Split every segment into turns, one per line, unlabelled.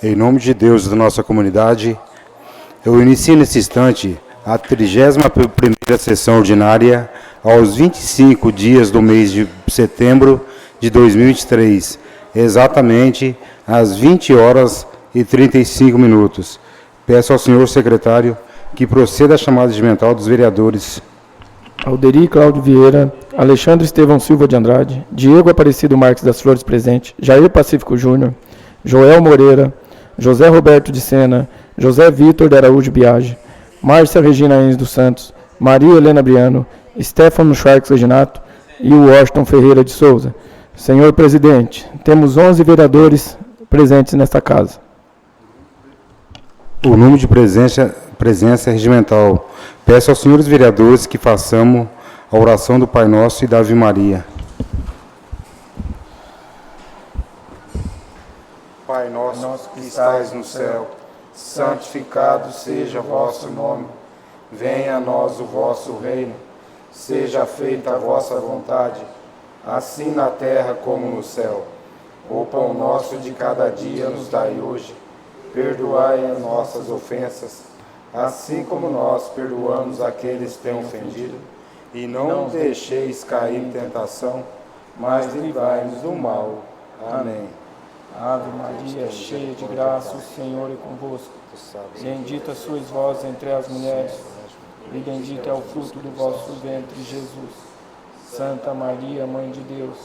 Em nome de Deus e da nossa comunidade, eu inicio nesse instante a 31ª sessão ordinária aos 25 dias do mês de setembro de 2023, exatamente às 20 horas e 35 minutos. Peço ao senhor secretário que proceda à chamada regimental dos vereadores.
Alderi Cláudio Vieira, Alexandre Estevão Silva de Andrade, Diego Aparecido Marques das Flores presente, Jair Pacífico Júnior, Joel Moreira, José Roberto de Sena, José Vitor de Araújo Biagi, Márcia Regina Enz dos Santos, Maria Helena Briano, Stefano Charques Reginato e o Washington Ferreira de Souza. Senhor presidente, temos 11 vereadores presentes nesta casa.
O número de presença regimental. Peço aos senhores vereadores que façamos a oração do Pai Nosso e da Ave Maria. Pai nosso que estais no céu, santificado seja o vosso nome. Venha a nós o vosso reino. Seja feita a vossa vontade, assim na terra como no céu. O pão nosso de cada dia nos dai hoje. Perdoai as nossas ofensas, assim como nós perdoamos aqueles que têm ofendido. E não nos deixeis cair em tentação, mas livrai-nos do mal. Amém.
Ave Maria, cheia de graça, o Senhor é convosco. Bendita sois vós entre as mulheres, e bendito é o fruto do vosso ventre, Jesus. Santa Maria, Mãe de Deus,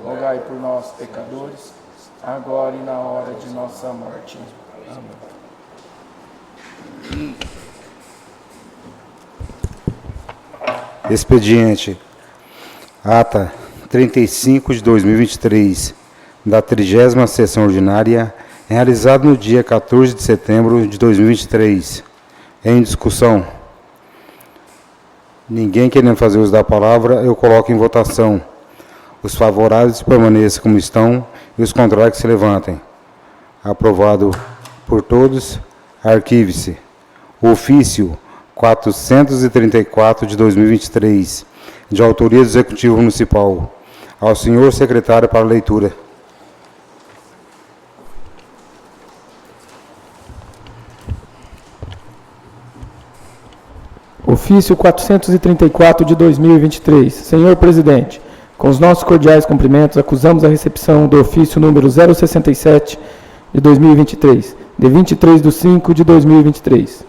rogai por nós, pecadores, agora e na hora de nossa morte. Amém.
Expediente. Ata 35 de 2023, da 30ª sessão ordinária, realizada no dia 14 de setembro de 2023. Em discussão. Ninguém querendo fazer uso da palavra, eu coloco em votação. Os favoráveis permaneçam como estão e os contrários que se levantem. Aprovado por todos. Arquive-se. Ofício 434 de 2023, de autoria do Executivo Municipal. Ao senhor secretário para leitura.
Ofício 434 de 2023. Senhor presidente, com os nossos cordiais cumprimentos, acusamos a recepção do ofício número 067 de 2023, de 23/5 de 2023,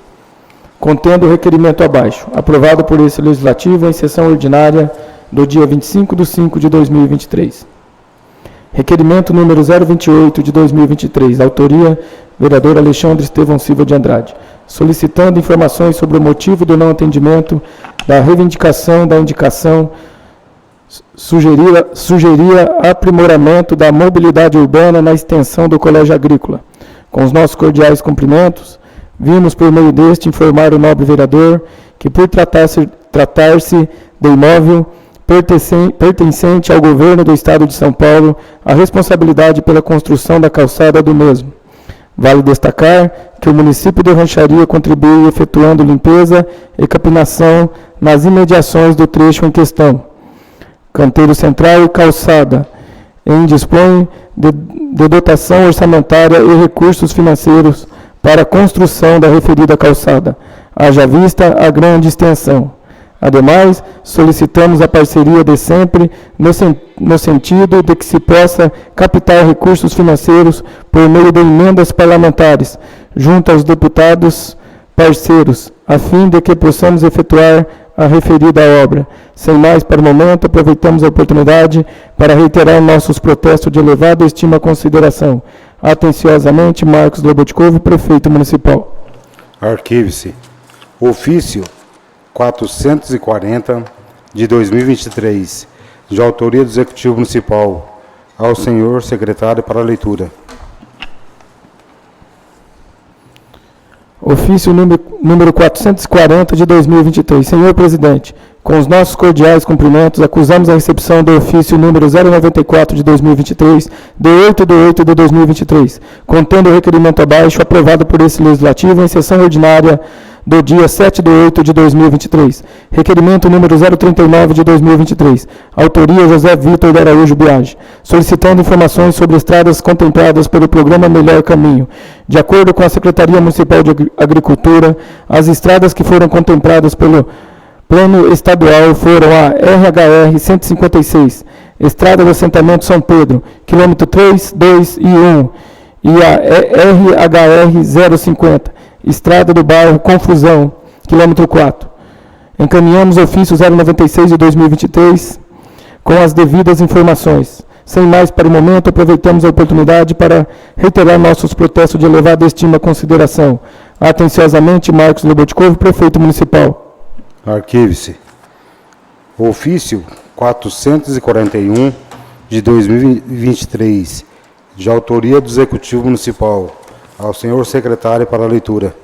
contendo o requerimento abaixo, aprovado por esse Legislativo em sessão ordinária do dia 25/5 de 2023. Requerimento número 028 de 2023, autoria vereador Alexandre Estevão Silva de Andrade, solicitando informações sobre o motivo do não atendimento da reivindicação da indicação, sugeria aprimoramento da mobilidade urbana na extensão do Colégio Agrícola. Com os nossos cordiais cumprimentos, vimos por meio deste informar o nobre vereador que, por tratar-se de imóvel pertencente ao governo do Estado de São Paulo, a responsabilidade pela construção da calçada do mesmo. Vale destacar que o município de Rancharia contribui efetuando limpeza e capinação nas imediações do trecho em questão. Canteiro central e calçada, em dispõe de dotação orçamentária e recursos financeiros para a construção da referida calçada, haja vista a grande extensão. Ademais, solicitamos a parceria de sempre no sentido de que se possa captar recursos financeiros por meio de emendas parlamentares, junto aos deputados parceiros, a fim de que possamos efetuar a referida obra. Sem mais para o momento, aproveitamos a oportunidade para reiterar nossos protestos de elevada estima e consideração. Atenciosamente, Marcos Lobotkov, Prefeito Municipal.
Arquive-se. Ofício 440 de 2023, de autoria do Executivo Municipal. Ao senhor secretário para a leitura.
Ofício número 440 de 2023. Senhor presidente, com os nossos cordiais cumprimentos, acusamos a recepção do ofício número 094 de 2023, de 8/8 de 2023, contendo o requerimento abaixo, aprovado por esse Legislativo em sessão ordinária do dia 7/8 de 2023. Requerimento número 039 de 2023. Autoria José Vitor de Araújo Biagi. Solicitando informações sobre estradas contempladas pelo programa Melhor Caminho, De acordo com a Secretaria Municipal de Agricultura, as estradas que foram contempladas pelo Plano Estadual foram a RHR 156, Estrada do Assentamento São Pedro, quilômetro 3, 2 e 1, e a RHR 050, Estrada do Bairro Confusão, quilômetro 4. Encaminhamos ofício 096 de 2023 com as devidas informações. Sem mais para o momento, aproveitamos a oportunidade para reiterar nossos protestos de elevada estima e consideração. Atenciosamente, Marcos Lobotkov, Prefeito Municipal.
Arquive-se. Ofício 441 de 2023, de autoria do Executivo Municipal. Ao senhor secretário para a leitura.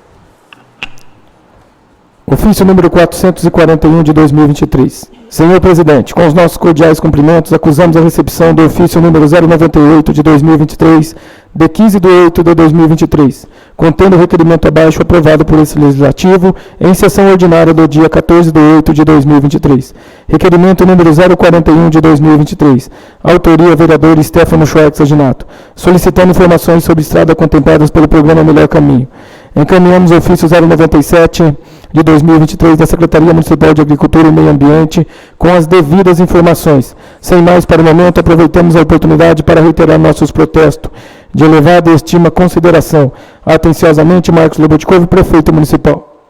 Ofício número 441 de 2023. Senhor Presidente, com os nossos cordiais cumprimentos, acusamos a recepção do ofício número 098 de 2023, de 15 de 8 de 2023, contendo o requerimento abaixo aprovado por esse Legislativo em sessão ordinária do dia 14 de 8 de 2023. Requerimento número 041 de 2023, autoria vereador Stefano Schwartz Aginato, solicitando informações sobre estrada contempladas pelo programa Melhor Caminho. Encaminhamos o ofício 097 de 2023 da Secretaria Municipal de Agricultura e Meio Ambiente com as devidas informações. Sem mais para o momento, aproveitamos a oportunidade para reiterar nossos protestos de elevada estima e consideração. Atenciosamente, Marcos Lobotkov, Prefeito Municipal.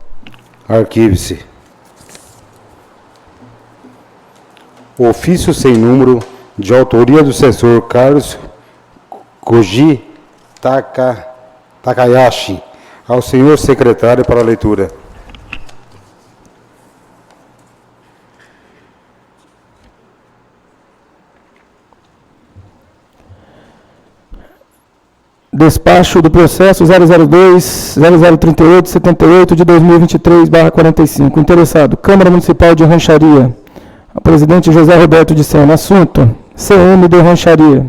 Arquive-se. Ofício sem número, de autoria do assessor Carlos Koji Takayashi, ao senhor secretário para a leitura.
Despacho do processo 002-0038-78 de 2023/45. Interessado, Câmara Municipal de Rancharia. O presidente José Roberto de Sena. Assunto, CM de Rancharia.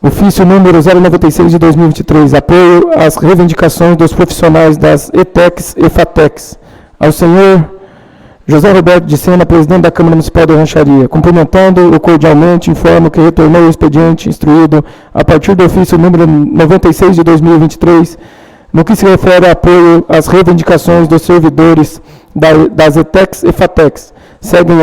Ofício número 096 de 2023. Apoio às reivindicações dos profissionais das ETECs e FATECs. Ao senhor José Roberto de Sena, presidente da Câmara Municipal de Rancharia. Cumprimentando-o cordialmente, informo que retornou o expediente instruído a partir do ofício número 96 de 2023, no que se refere a apoio às reivindicações dos servidores das ETECs e FATECs. Seguem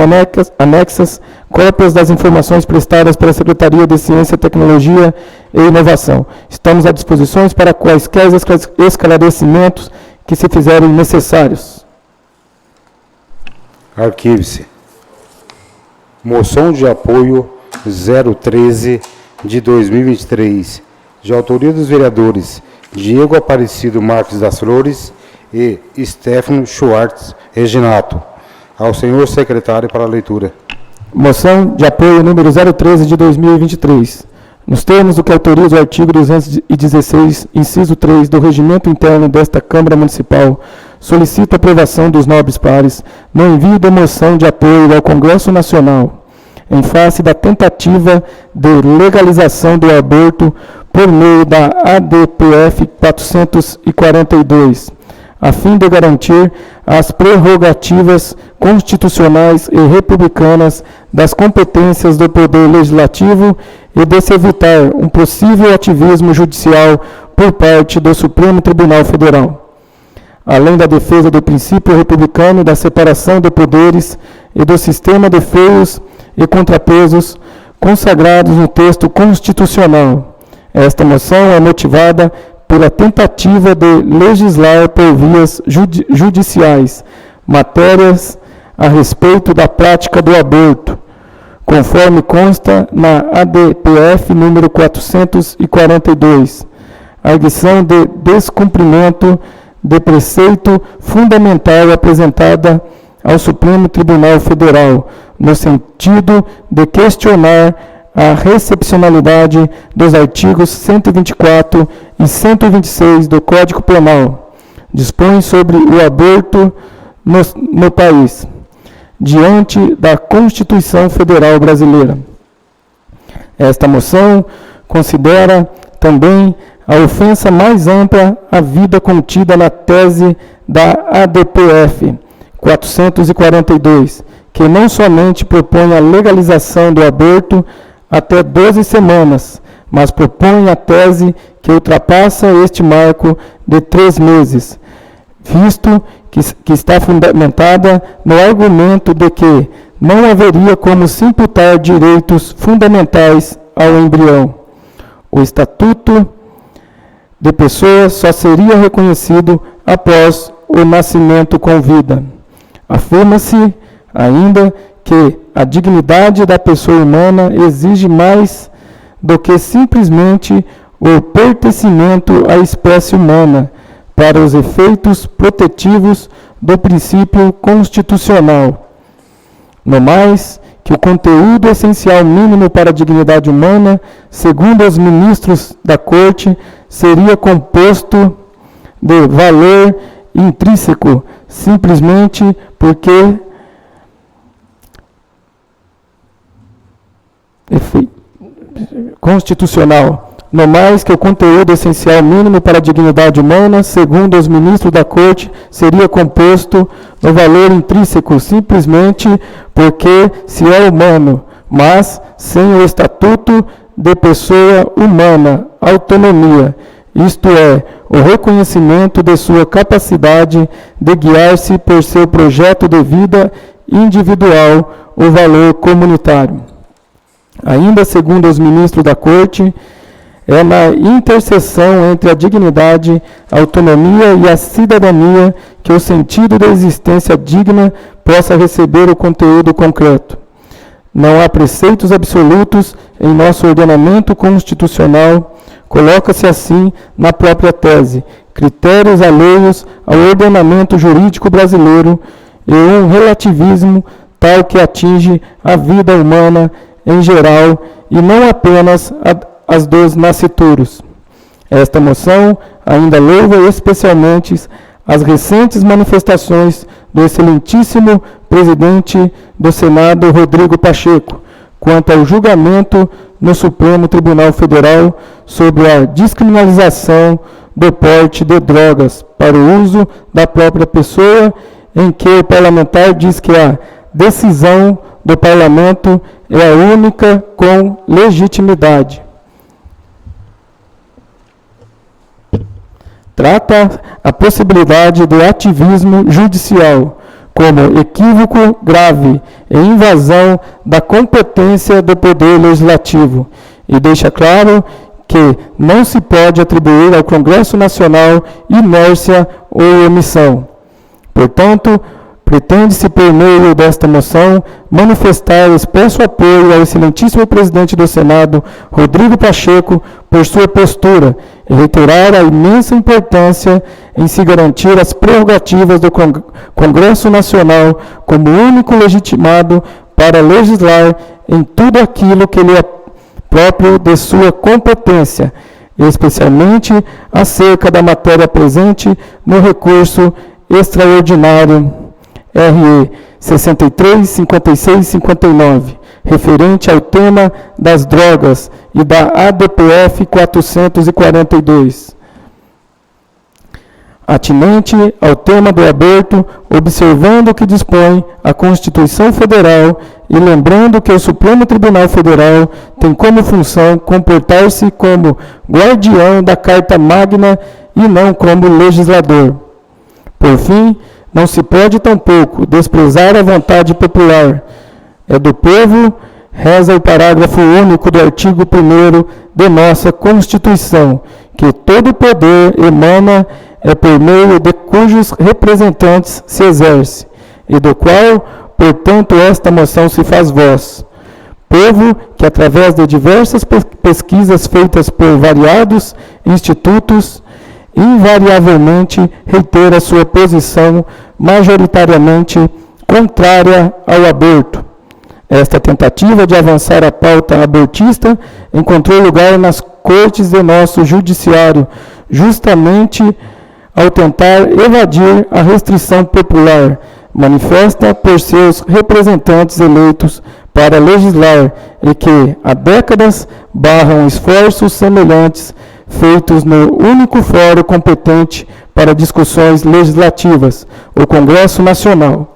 anexas cópias das informações prestadas pela Secretaria de Ciência, Tecnologia e Inovação. Estamos à disposição para quaisquer esclarecimentos que se fizerem necessários.
Arquive-se. Moção de apoio 013 de 2023, de autoria dos vereadores Diego Aparecido Marques das Flores e Stefano Schwartz Reginato. Ao senhor secretário para a leitura.
Moção de apoio número 013 de 2023. Nos termos do que autoriza o artigo 216, inciso 3 do Regimento Interno desta Câmara Municipal, solicita a aprovação dos nobres pares no envio da moção de apoio ao Congresso Nacional, em face da tentativa de legalização do aborto por meio da ADPF 442, a fim de garantir as prerrogativas constitucionais e republicanas das competências do Poder Legislativo e de se evitar um possível ativismo judicial por parte do Supremo Tribunal Federal. Além da defesa do princípio republicano da separação de poderes e do sistema de freios e contrapesos consagrados no texto constitucional. Esta moção é motivada pela tentativa de legislar por vias judiciais matérias a respeito da prática do aborto, conforme consta na ADPF número 442, arguição de descumprimento de preceito fundamental apresentada ao Supremo Tribunal Federal, no sentido de questionar a recepcionalidade dos artigos 124 e 126 do Código Penal, dispõe sobre o aborto no país, diante da Constituição Federal Brasileira. Esta moção considera também a ofensa mais ampla à vida contida na tese da ADPF 442, que não somente propõe a legalização do aborto até 12 semanas, mas propõe a tese que ultrapassa este marco de 3 meses, visto que está fundamentada no argumento de que não haveria como se imputar direitos fundamentais ao embrião. O estatuto de pessoa só seria reconhecido após o nascimento com vida. Afirma-se ainda que a dignidade da pessoa humana exige mais do que simplesmente o pertencimento à espécie humana para os efeitos protetivos do princípio constitucional. No mais, que o conteúdo essencial mínimo para a dignidade humana, segundo os ministros da Corte, seria composto de valor intrínseco, simplesmente porque constitucional. No mais, que o conteúdo essencial mínimo para a dignidade humana, segundo os ministros da Corte, seria composto no valor intrínseco, simplesmente porque se é humano, mas sem o estatuto de pessoa humana, autonomia, isto é, o reconhecimento de sua capacidade de guiar-se por seu projeto de vida individual, o valor comunitário. Ainda segundo os ministros da Corte, é na interseção entre a dignidade, a autonomia e a cidadania que o sentido da existência digna possa receber o conteúdo concreto. Não há preceitos absolutos em nosso ordenamento constitucional. Coloca-se assim na própria tese, critérios alheios ao ordenamento jurídico brasileiro e um relativismo tal que atinge a vida humana em geral e não apenas as dos nascituros. Esta moção ainda louva especialmente as recentes manifestações do excelentíssimo presidente do Senado, Rodrigo Pacheco, quanto ao julgamento no Supremo Tribunal Federal sobre a descriminalização do porte de drogas para o uso da própria pessoa, em que o parlamentar diz que a decisão do parlamento é a única com legitimidade. Trata a possibilidade do ativismo judicial como equívoco grave e invasão da competência do Poder Legislativo e deixa claro que não se pode atribuir ao Congresso Nacional inércia ou omissão. Portanto, pretende-se, por meio desta moção, manifestar expresso apoio ao excelentíssimo presidente do Senado, Rodrigo Pacheco, por sua postura e reiterar a imensa importância em se garantir as prerrogativas do Congresso Nacional como único legitimado para legislar em tudo aquilo que lhe é próprio de sua competência, especialmente acerca da matéria presente no recurso extraordinário RE 63, 56 e 59, referente ao tema das drogas e da ADPF 442. Atinente ao tema do aborto, observando o que dispõe a Constituição Federal e lembrando que o Supremo Tribunal Federal tem como função comportar-se como guardião da Carta Magna e não como legislador. Por fim, não se pode tampouco desprezar a vontade popular. É do povo, reza o parágrafo único do artigo 1º de nossa Constituição, que todo poder emana por meio de cujos representantes se exerce, e do qual, portanto, esta moção se faz voz. Povo que, através de diversas pesquisas feitas por variados institutos, invariavelmente reitera sua posição majoritariamente contrária ao aborto. Esta tentativa de avançar a pauta abortista encontrou lugar nas cortes de nosso judiciário, justamente ao tentar evadir a restrição popular, manifesta por seus representantes eleitos para legislar e que, há décadas, barram esforços semelhantes feitos no único fórum competente para discussões legislativas, o Congresso Nacional.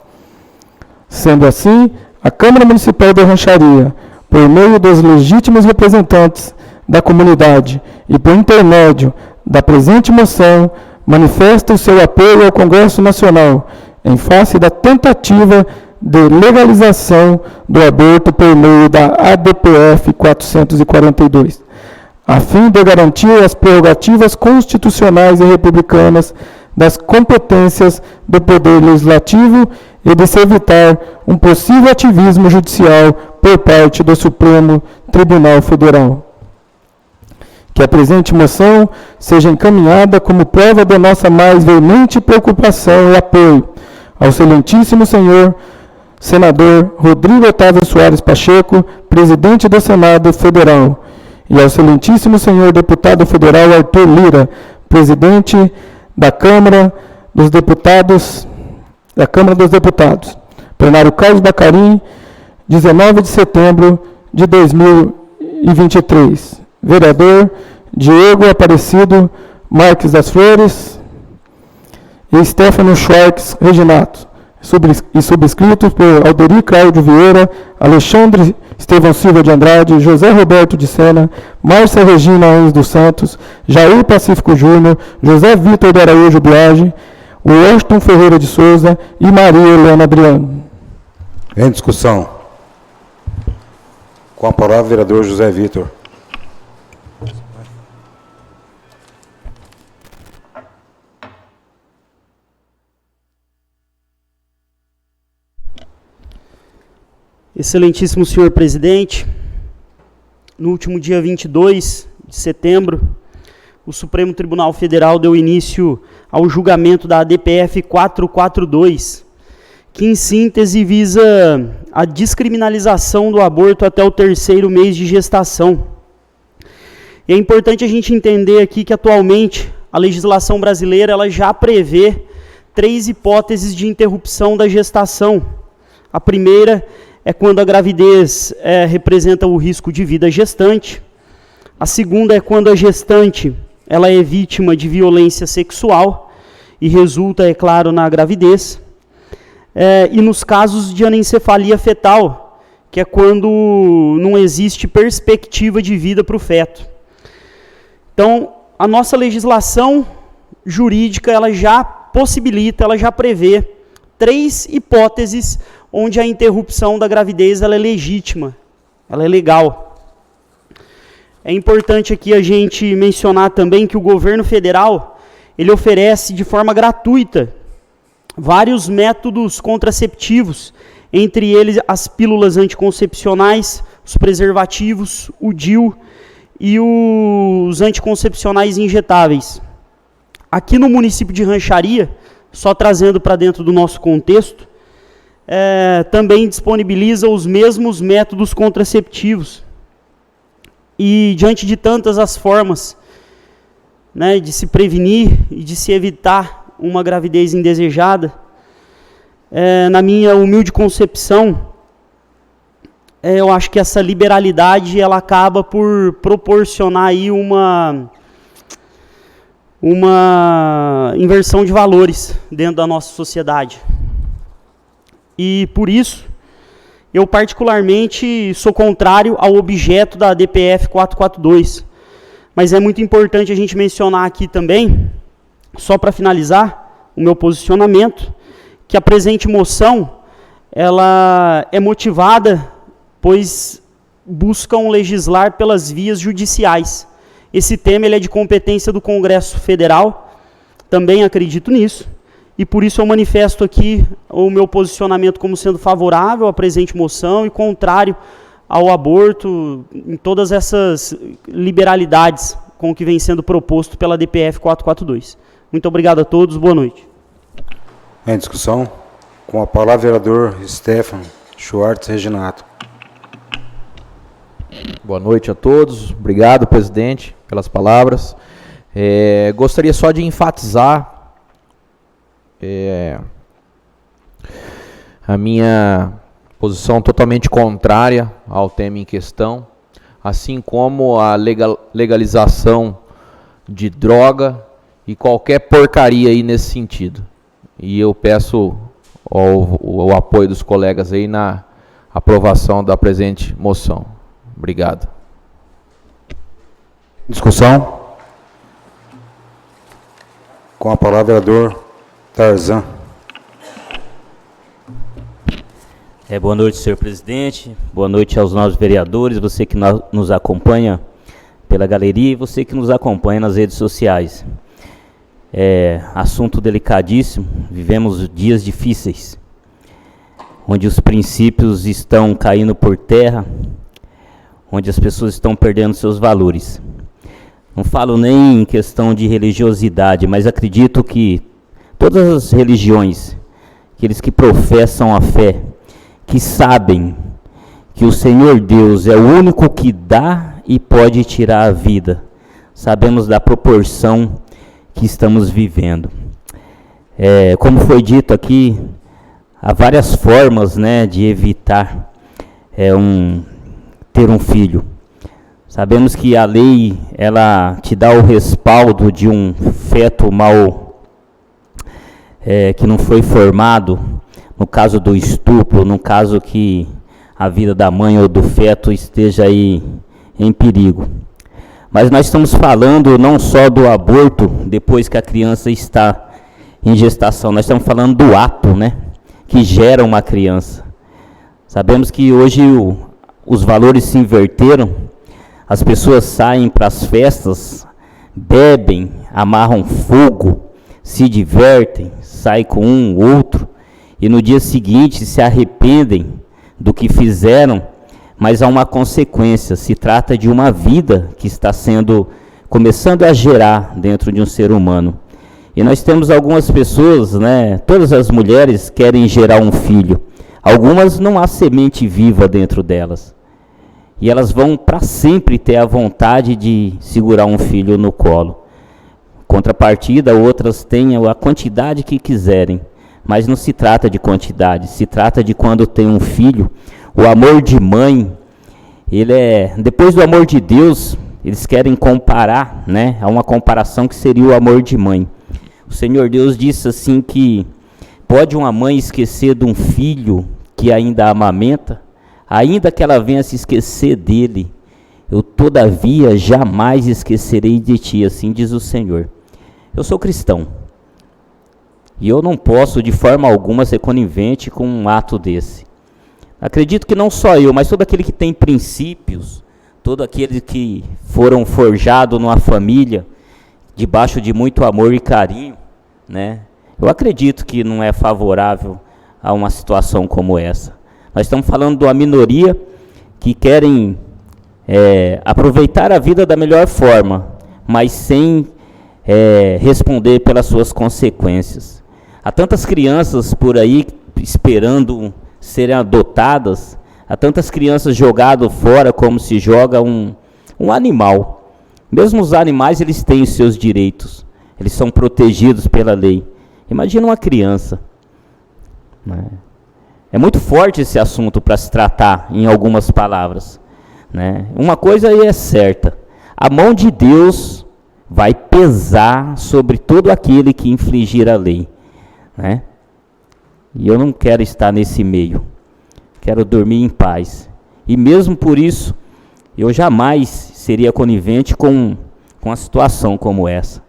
Sendo assim, a Câmara Municipal de Rancharia, por meio dos legítimos representantes da comunidade e, por intermédio da presente moção, manifesta o seu apoio ao Congresso Nacional em face da tentativa de legalização do aborto por meio da ADPF 442, a fim de garantir as prerrogativas constitucionais e republicanas das competências do Poder Legislativo e de se evitar um possível ativismo judicial por parte do Supremo Tribunal Federal. Que a presente moção seja encaminhada como prova da nossa mais veemente preocupação e apoio ao excelentíssimo senhor senador Rodrigo Otávio Soares Pacheco, presidente do Senado Federal, e ao excelentíssimo senhor deputado federal Arthur Lira, presidente da Câmara dos Deputados, plenário Carlos Bacarim, 19 de setembro de 2023. Vereador Diego Aparecido Marques das Flores e Stefano Schwartz Reginato, e subscritos por Alderi Cláudio Vieira, Alexandre Estevão Silva de Andrade, José Roberto de Sena, Márcia Regina Anjos dos Santos, Jair Pacífico Júnior, José Vitor de Araújo Biagi, Washington Ferreira de Souza e Maria Helena Adriano.
Em discussão. Com a palavra, vereador José Vitor.
Excelentíssimo senhor presidente, no último dia 22 de setembro, o Supremo Tribunal Federal deu início ao julgamento da ADPF 442, que em síntese visa a descriminalização do aborto até o 3º mês de gestação. E é importante a gente entender aqui que atualmente a legislação brasileira ela já prevê 3 hipóteses de interrupção da gestação. A primeira é quando a gravidez representa o risco de vida gestante. A segunda é quando a gestante ela é vítima de violência sexual e resulta, é claro, na gravidez. E nos casos de anencefalia fetal, que é quando não existe perspectiva de vida para o feto. Então, a nossa legislação jurídica ela já possibilita, ela já prevê 3 hipóteses onde a interrupção da gravidez ela é legítima, ela é legal. É importante aqui a gente mencionar também que o governo federal ele oferece de forma gratuita vários métodos contraceptivos, entre eles as pílulas anticoncepcionais, os preservativos, o DIU e os anticoncepcionais injetáveis. Aqui no município de Rancharia, só trazendo para dentro do nosso contexto, também disponibiliza os mesmos métodos contraceptivos. E diante de tantas as formas, né, de se prevenir e de se evitar uma gravidez indesejada, na minha humilde concepção, eu acho que essa liberalidade ela acaba por proporcionar aí uma inversão de valores dentro da nossa sociedade. E por isso, eu particularmente sou contrário ao objeto da ADPF 442. Mas é muito importante a gente mencionar aqui também, só para finalizar o meu posicionamento, que a presente moção ela é motivada, pois buscam legislar pelas vias judiciais. Esse tema ele é de competência do Congresso Federal, também acredito nisso. E por isso eu manifesto aqui o meu posicionamento como sendo favorável à presente moção e contrário ao aborto em todas essas liberalidades com o que vem sendo proposto pela DPF 442. Muito obrigado a todos, boa noite.
Em discussão, com a palavra vereador Stefano Schwartz Reginato.
Boa noite a todos, obrigado presidente pelas palavras. Gostaria só de enfatizar a minha posição totalmente contrária ao tema em questão, assim como a legalização de droga e qualquer porcaria aí nesse sentido. E eu peço o apoio dos colegas aí na aprovação da presente moção. Obrigado.
Discussão? Com a palavra, vereador Tarzan.
Boa noite, senhor presidente. Boa noite aos novos vereadores, você que nos acompanha pela galeria e você que nos acompanha nas redes sociais. Assunto delicadíssimo, vivemos dias difíceis, onde os princípios estão caindo por terra, onde as pessoas estão perdendo seus valores. Não falo nem em questão de religiosidade, mas acredito que todas as religiões, aqueles que professam a fé, que sabem que o Senhor Deus é o único que dá e pode tirar a vida, sabemos da proporção que estamos vivendo. Como foi dito aqui, há várias formas, né, de evitar ter um filho. Sabemos que a lei, ela te dá o respaldo de um feto que não foi formado, no caso do estupro, no caso que a vida da mãe ou do feto esteja aí em perigo. Mas nós estamos falando não só do aborto depois que a criança está em gestação, nós estamos falando do ato, né, que gera uma criança. Sabemos que hoje os valores se inverteram. As pessoas saem para as festas, bebem, amarram fogo, se divertem, saem com um ou outro, e no dia seguinte se arrependem do que fizeram, mas há uma consequência, se trata de uma vida que está começando a gerar dentro de um ser humano. E nós temos algumas pessoas, né, todas as mulheres querem gerar um filho, algumas não há semente viva dentro delas. E elas vão para sempre ter a vontade de segurar um filho no colo. Contrapartida, outras têm a quantidade que quiserem. Mas não se trata de quantidade, se trata de quando tem um filho. O amor de mãe, depois do amor de Deus, eles querem comparar, né? Há uma comparação que seria o amor de mãe. O Senhor Deus disse assim que pode uma mãe esquecer de um filho que ainda amamenta? Ainda que ela venha se esquecer dele, eu todavia jamais esquecerei de ti, assim diz o Senhor. Eu sou cristão, e eu não posso de forma alguma ser conivente com um ato desse. Acredito que não só eu, mas todo aquele que tem princípios, todo aquele que foram forjados numa família, debaixo de muito amor e carinho, né? Eu acredito que não é favorável a uma situação como essa. Nós estamos falando de uma minoria que querem aproveitar a vida da melhor forma, mas sem responder pelas suas consequências. Há tantas crianças por aí esperando serem adotadas, há tantas crianças jogadas fora como se joga um animal. Mesmo os animais, eles têm os seus direitos, eles são protegidos pela lei. Imagina uma criança, né? É muito forte esse assunto para se tratar em algumas palavras, né? Uma coisa aí é certa, a mão de Deus vai pesar sobre todo aquele que infringir a lei, né? E eu não quero estar nesse meio, quero dormir em paz. E mesmo por isso, eu jamais seria conivente com uma situação como essa,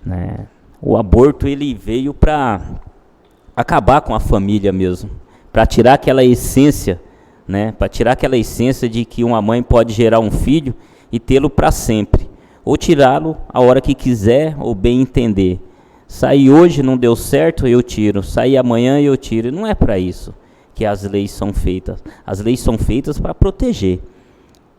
né? O aborto, ele veio para acabar com a família mesmo, para tirar aquela essência, né? Para tirar aquela essência de que uma mãe pode gerar um filho e tê-lo para sempre, ou tirá-lo a hora que quiser ou bem entender. Sair hoje não deu certo, eu tiro. Sair amanhã, eu tiro. Não é para isso que as leis são feitas. As leis são feitas para proteger.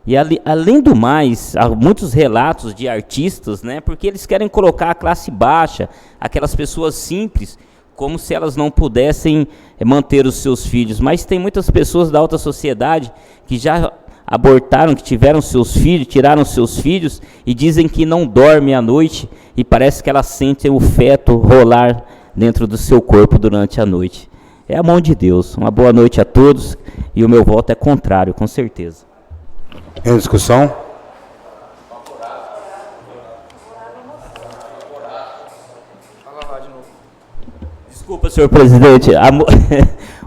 E além do mais, há muitos relatos de artistas, né? Porque eles querem colocar a classe baixa, aquelas pessoas simples, como se elas não pudessem manter os seus filhos. Mas tem muitas pessoas da alta sociedade que já abortaram, que tiveram seus filhos, tiraram seus filhos e dizem que não dormem à noite e parece que elas sentem o feto rolar dentro do seu corpo durante a noite. É a mão de Deus. Uma boa noite a todos e o meu voto é contrário, com certeza.
Em discussão?
Desculpa, senhor presidente,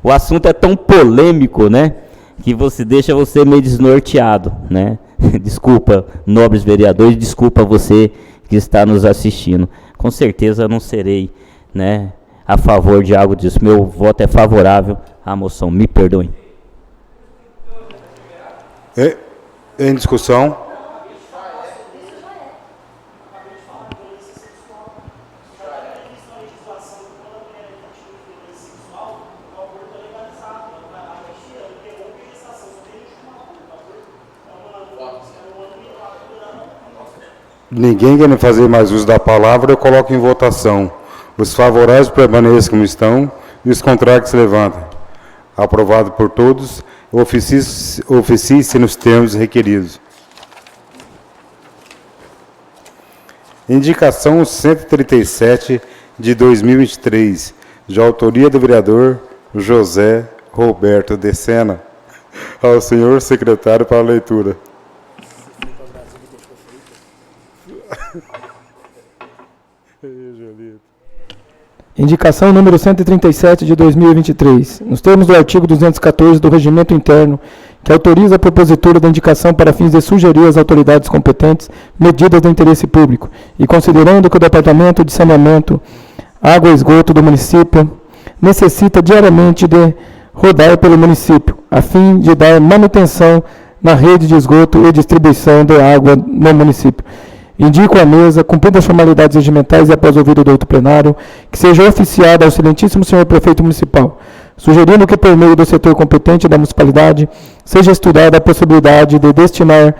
o assunto é tão polêmico, né, que deixa você meio desnorteado, né? Desculpa, nobres vereadores, desculpa você que está nos assistindo. Com certeza não serei, né, a favor de algo disso. Meu voto é favorável à moção. Me perdoem.
Em discussão. Ninguém quer fazer mais uso da palavra, eu coloco em votação. Os favoráveis permaneçam como estão e os contrários se levantem. Aprovado por todos, oficie-se nos termos requeridos. Indicação 137 de 2023, de autoria do vereador José Roberto de Sena. Ao senhor secretário para a leitura.
Indicação número 137 de 2023. Nos termos do artigo 214 do Regimento Interno, que autoriza a propositura da indicação para fins de sugerir às autoridades competentes medidas de interesse público, e considerando que o Departamento de Saneamento, Água e Esgoto do município necessita diariamente de rodar pelo município, a fim de dar manutenção na rede de esgoto e distribuição de água no município. Indico à mesa, cumprindo as formalidades regimentais e após ouvido do outro plenário, que seja oficiado ao excelentíssimo senhor prefeito municipal, sugerindo que, por meio do setor competente da municipalidade, seja estudada a possibilidade de destinar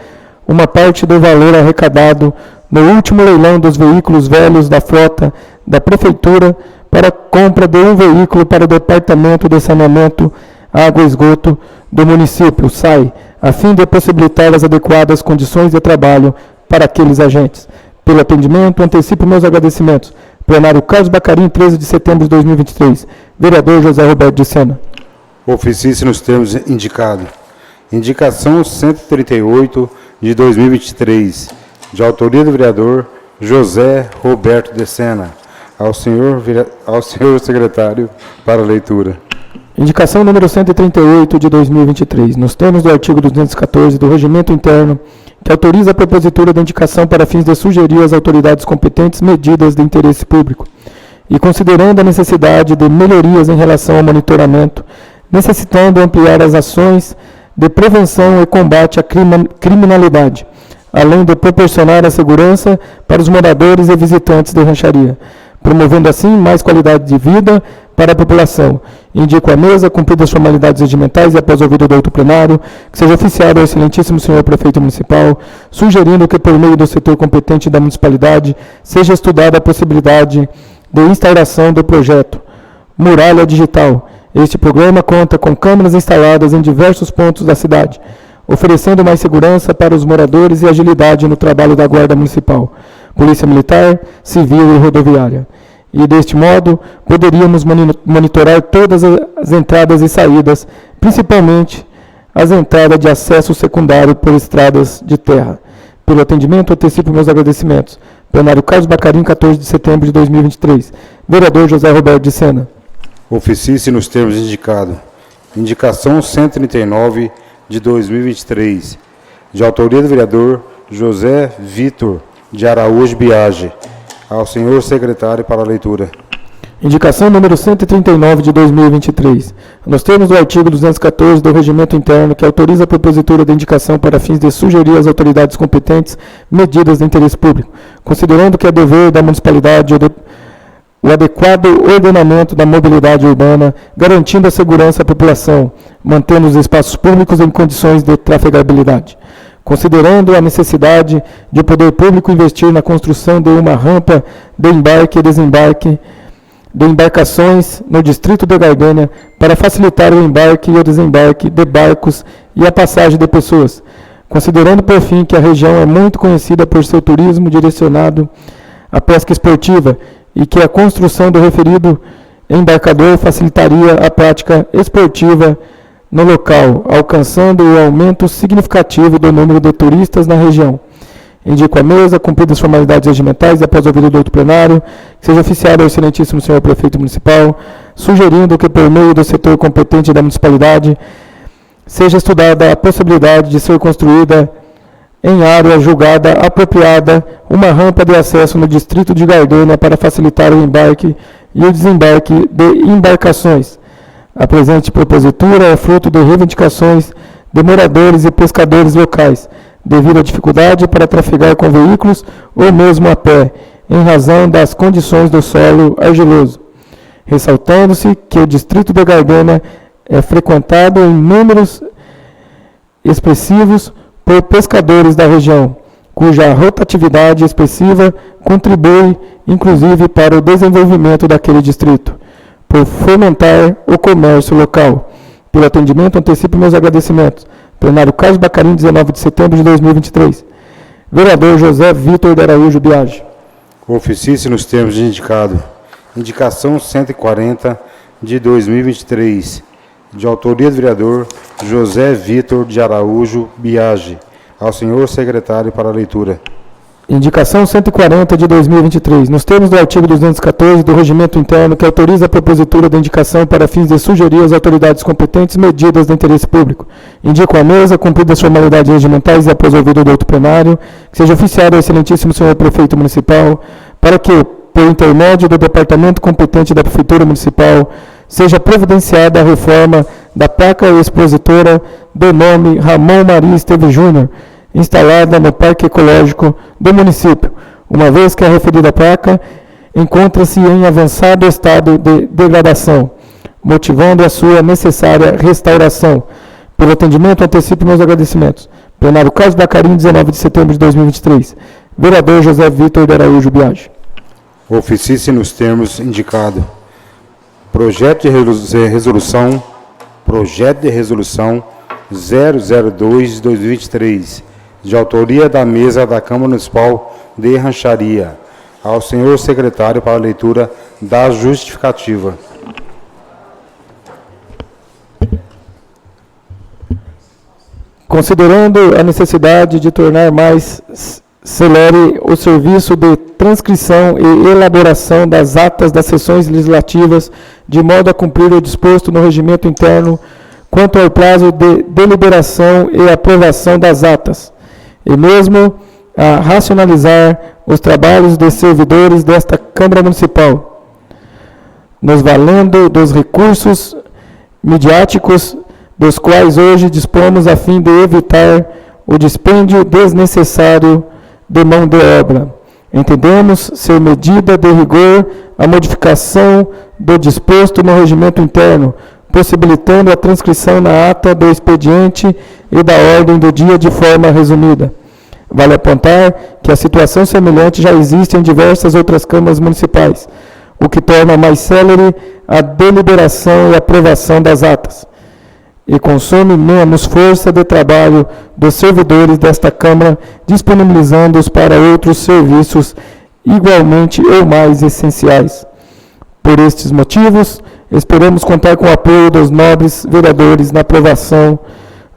uma parte do valor arrecadado no último leilão dos veículos velhos da frota da prefeitura para a compra de um veículo para o Departamento de Saneamento, Água e Esgoto do município, SAI, a fim de possibilitar as adequadas condições de trabalho para aqueles agentes. Pelo atendimento, antecipo meus agradecimentos. Plenário Carlos Bacarim, 13 de setembro de 2023. Vereador José Roberto de Sena.
Oficie-se nos termos indicados. Indicação 138 de 2023, de autoria do vereador José Roberto de Sena. Ao senhor secretário para a leitura.
Indicação número 138 de 2023. Nos termos do artigo 214 do Regimento Interno, que autoriza a propositura da indicação para fins de sugerir às autoridades competentes medidas de interesse público, e considerando a necessidade de melhorias em relação ao monitoramento, necessitando ampliar as ações de prevenção e combate à criminalidade, além de proporcionar a segurança para os moradores e visitantes de rancharia, promovendo assim mais qualidade de vida para a população. Indico à mesa, cumpridas as formalidades regimentais e após ouvido do outro plenário, que seja oficiado ao excelentíssimo senhor prefeito municipal, sugerindo que, por meio do setor competente da municipalidade, seja estudada a possibilidade de instauração do projeto Muralha Digital. Este programa conta com câmeras instaladas em diversos pontos da cidade, oferecendo mais segurança para os moradores e agilidade no trabalho da Guarda Municipal, Polícia Militar, Civil e Rodoviária. E, deste modo, poderíamos monitorar todas as entradas e saídas, principalmente as entradas de acesso secundário por estradas de terra. Pelo atendimento, antecipo meus agradecimentos. Plenário Carlos Bacarim, 14 de setembro de 2023. Vereador José Roberto de Sena.
Oficie-se nos termos indicados. Indicação 139 de 2023, de autoria do vereador José Vitor de Araújo Biage. Ao senhor secretário para a leitura.
Indicação número 139 de 2023. Nos termos do artigo 214 do Regimento Interno, que autoriza a propositura da indicação para fins de sugerir às autoridades competentes medidas de interesse público, considerando que é dever da municipalidade o adequado ordenamento da mobilidade urbana, garantindo a segurança à população, mantendo os espaços públicos em condições de trafegabilidade. Considerando a necessidade de o poder público investir na construção de uma rampa de embarque e desembarque de embarcações no distrito de Gardênia para facilitar o embarque e o desembarque de barcos e a passagem de pessoas. Considerando, por fim, que a região é muito conhecida por seu turismo direcionado à pesca esportiva e que a construção do referido embarcador facilitaria a prática esportiva no local, alcançando o aumento significativo do número de turistas na região. Indico à mesa, cumpridas as formalidades regimentais e após ouvido do outro plenário, que seja oficiado ao excelentíssimo senhor prefeito municipal, sugerindo que, por meio do setor competente da municipalidade, seja estudada a possibilidade de ser construída em área julgada apropriada, uma rampa de acesso no distrito de Gardênia para facilitar o embarque e o desembarque de embarcações. A presente propositura é fruto de reivindicações de moradores e pescadores locais, devido à dificuldade para trafegar com veículos ou mesmo a pé, em razão das condições do solo argiloso. Ressaltando-se que o distrito de Gardênia é frequentado em números expressivos por pescadores da região, cuja rotatividade expressiva contribui, inclusive, para o desenvolvimento daquele distrito, por fomentar o comércio local. Pelo atendimento, antecipo meus agradecimentos. Plenário Carlos Bacarim, 19 de setembro de 2023. Vereador José Vitor de Araújo Biagi.
Oficie-se nos termos de indicado. Indicação 140 de 2023, de autoria do vereador José Vitor de Araújo Biagi. Ao senhor secretário para a leitura.
Indicação 140 de 2023. Nos termos do artigo 214 do Regimento Interno, que autoriza a propositura da indicação para fins de sugerir às autoridades competentes medidas de interesse público. Indico à mesa, cumpridas as formalidades regimentais e após ouvido do outro plenário, que seja oficiado ao excelentíssimo senhor prefeito municipal, para que, por intermédio do departamento competente da Prefeitura Municipal, seja providenciada a reforma da placa expositora do nome Ramon Maria Esteves Júnior, instalada no Parque Ecológico do município, uma vez que a referida placa encontra-se em avançado estado de degradação, motivando a sua necessária restauração. Pelo atendimento, antecipo meus agradecimentos. Plenário Carlos Bacarim, 19 de setembro de 2023. Vereador José Vitor de Araújo Biagi.
Oficie-se nos termos indicados. Projeto de resolução 002 de 2023, de autoria da mesa da Câmara Municipal de Rancharia. Ao senhor secretário para a leitura da justificativa.
Considerando a necessidade de tornar mais celere o serviço de transcrição e elaboração das atas das sessões legislativas, de modo a cumprir o disposto no regimento interno quanto ao prazo de deliberação e aprovação das atas, e mesmo a racionalizar os trabalhos dos servidores desta Câmara Municipal, nos valendo dos recursos midiáticos dos quais hoje dispomos a fim de evitar o dispêndio desnecessário de mão de obra. Entendemos ser medida de rigor a modificação do disposto no regimento interno, possibilitando a transcrição na ata do expediente e da ordem do dia de forma resumida. Vale apontar que a situação semelhante já existe em diversas outras câmaras municipais, o que torna mais célere a deliberação e aprovação das atas, e consome menos força de trabalho dos servidores desta Câmara, disponibilizando-os para outros serviços igualmente ou mais essenciais. Por estes motivos, esperamos contar com o apoio dos nobres vereadores na aprovação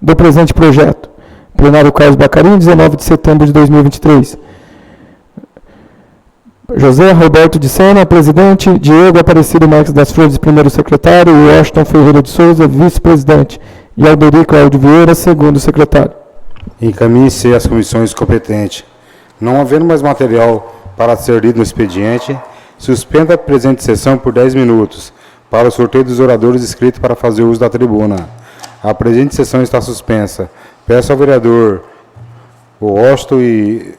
do presente projeto. Plenário Carlos Bacarim, 19 de setembro de 2023. José Roberto de Sena, presidente. Diego Aparecido Marques das Flores, primeiro secretário. Washington Ferreira de Souza, vice-presidente. E Alderi Cláudio Vieira, segundo secretário.
Encaminhe-se às comissões competentes. Não havendo mais material para ser lido no expediente, suspenda a presente sessão por 10 minutos, para o sorteio dos oradores inscritos para fazer uso da tribuna. A presente sessão está suspensa. Peço ao vereador Washington e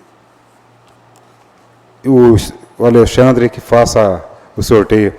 o Alexandre que faça o sorteio.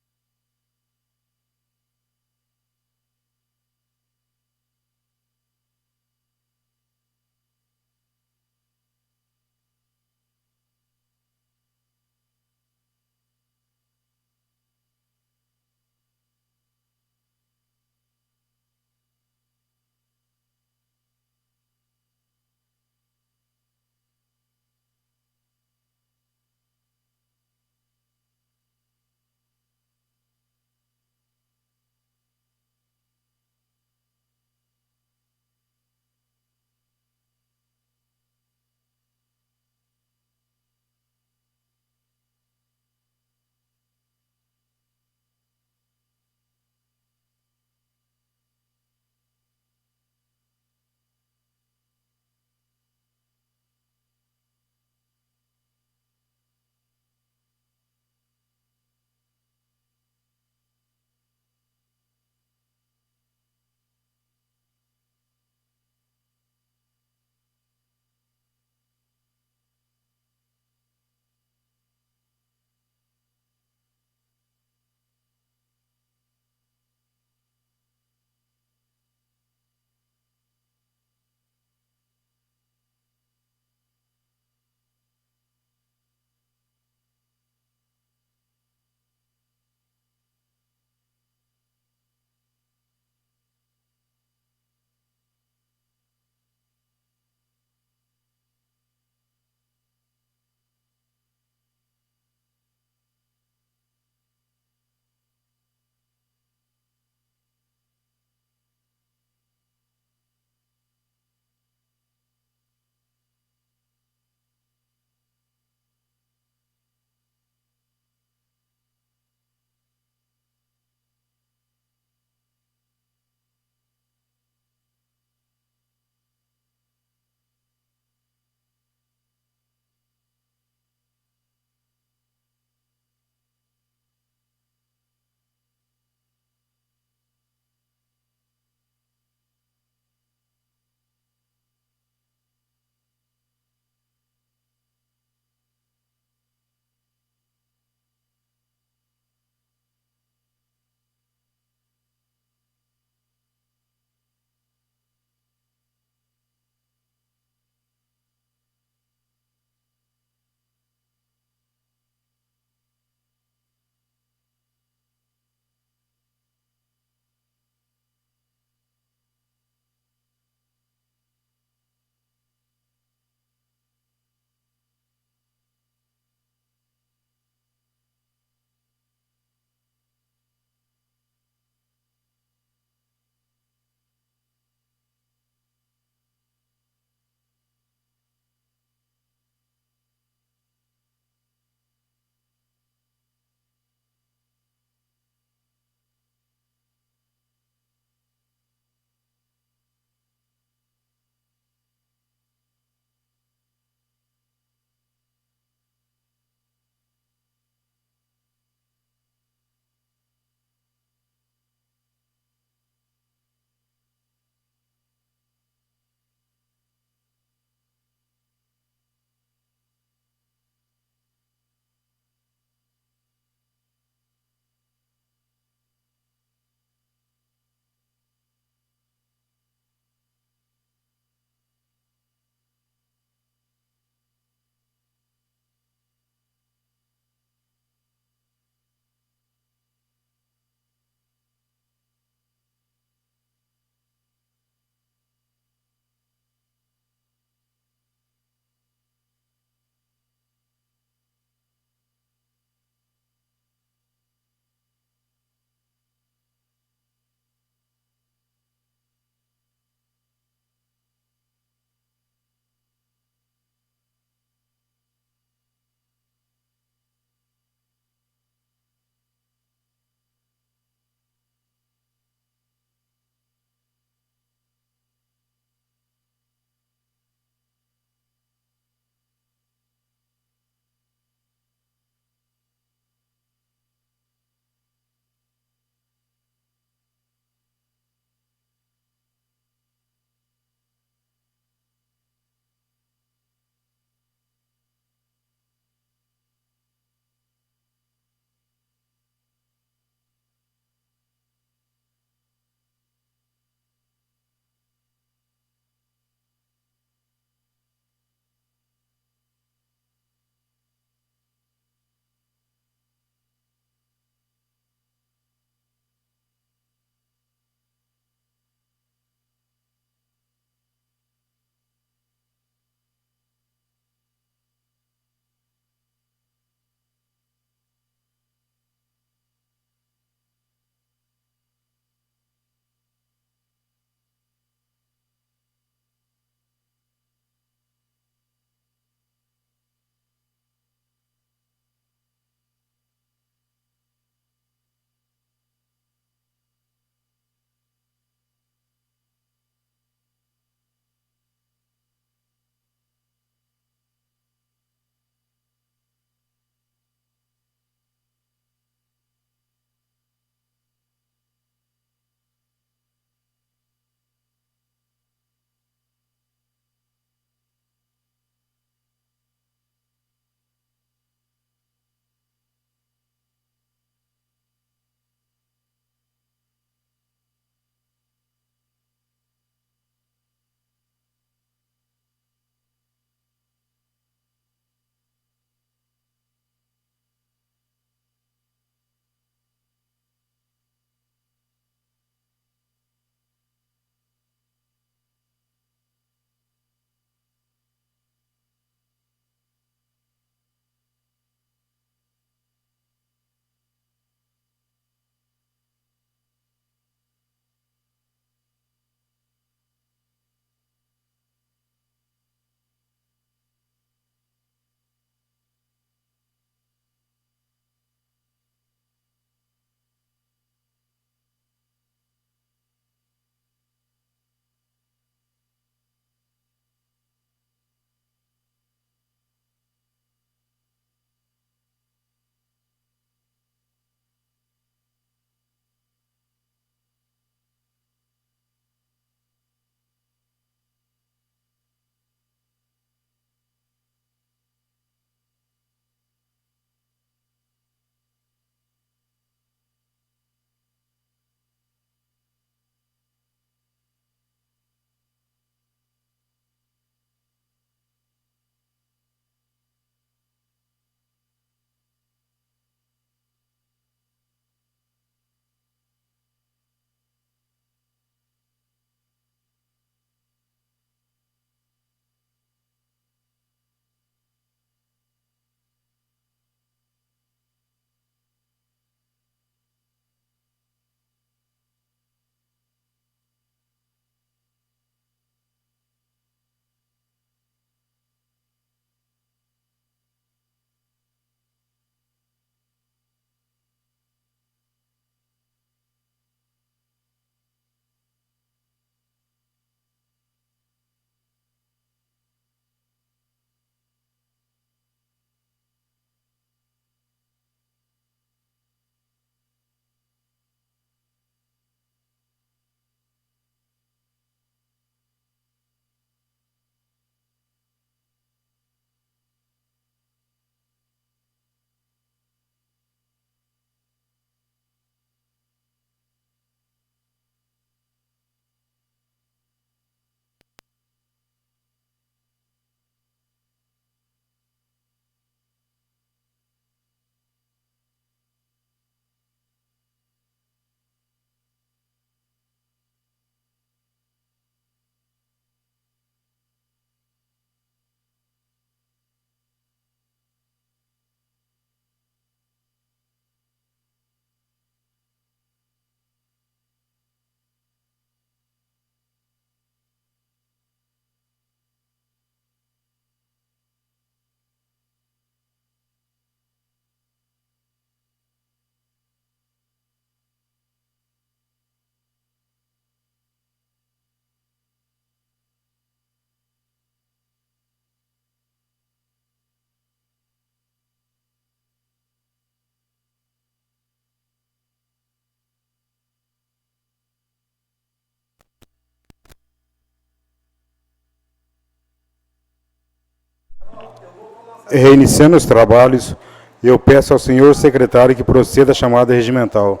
Reiniciando os trabalhos, eu peço ao senhor secretário que proceda a chamada regimental.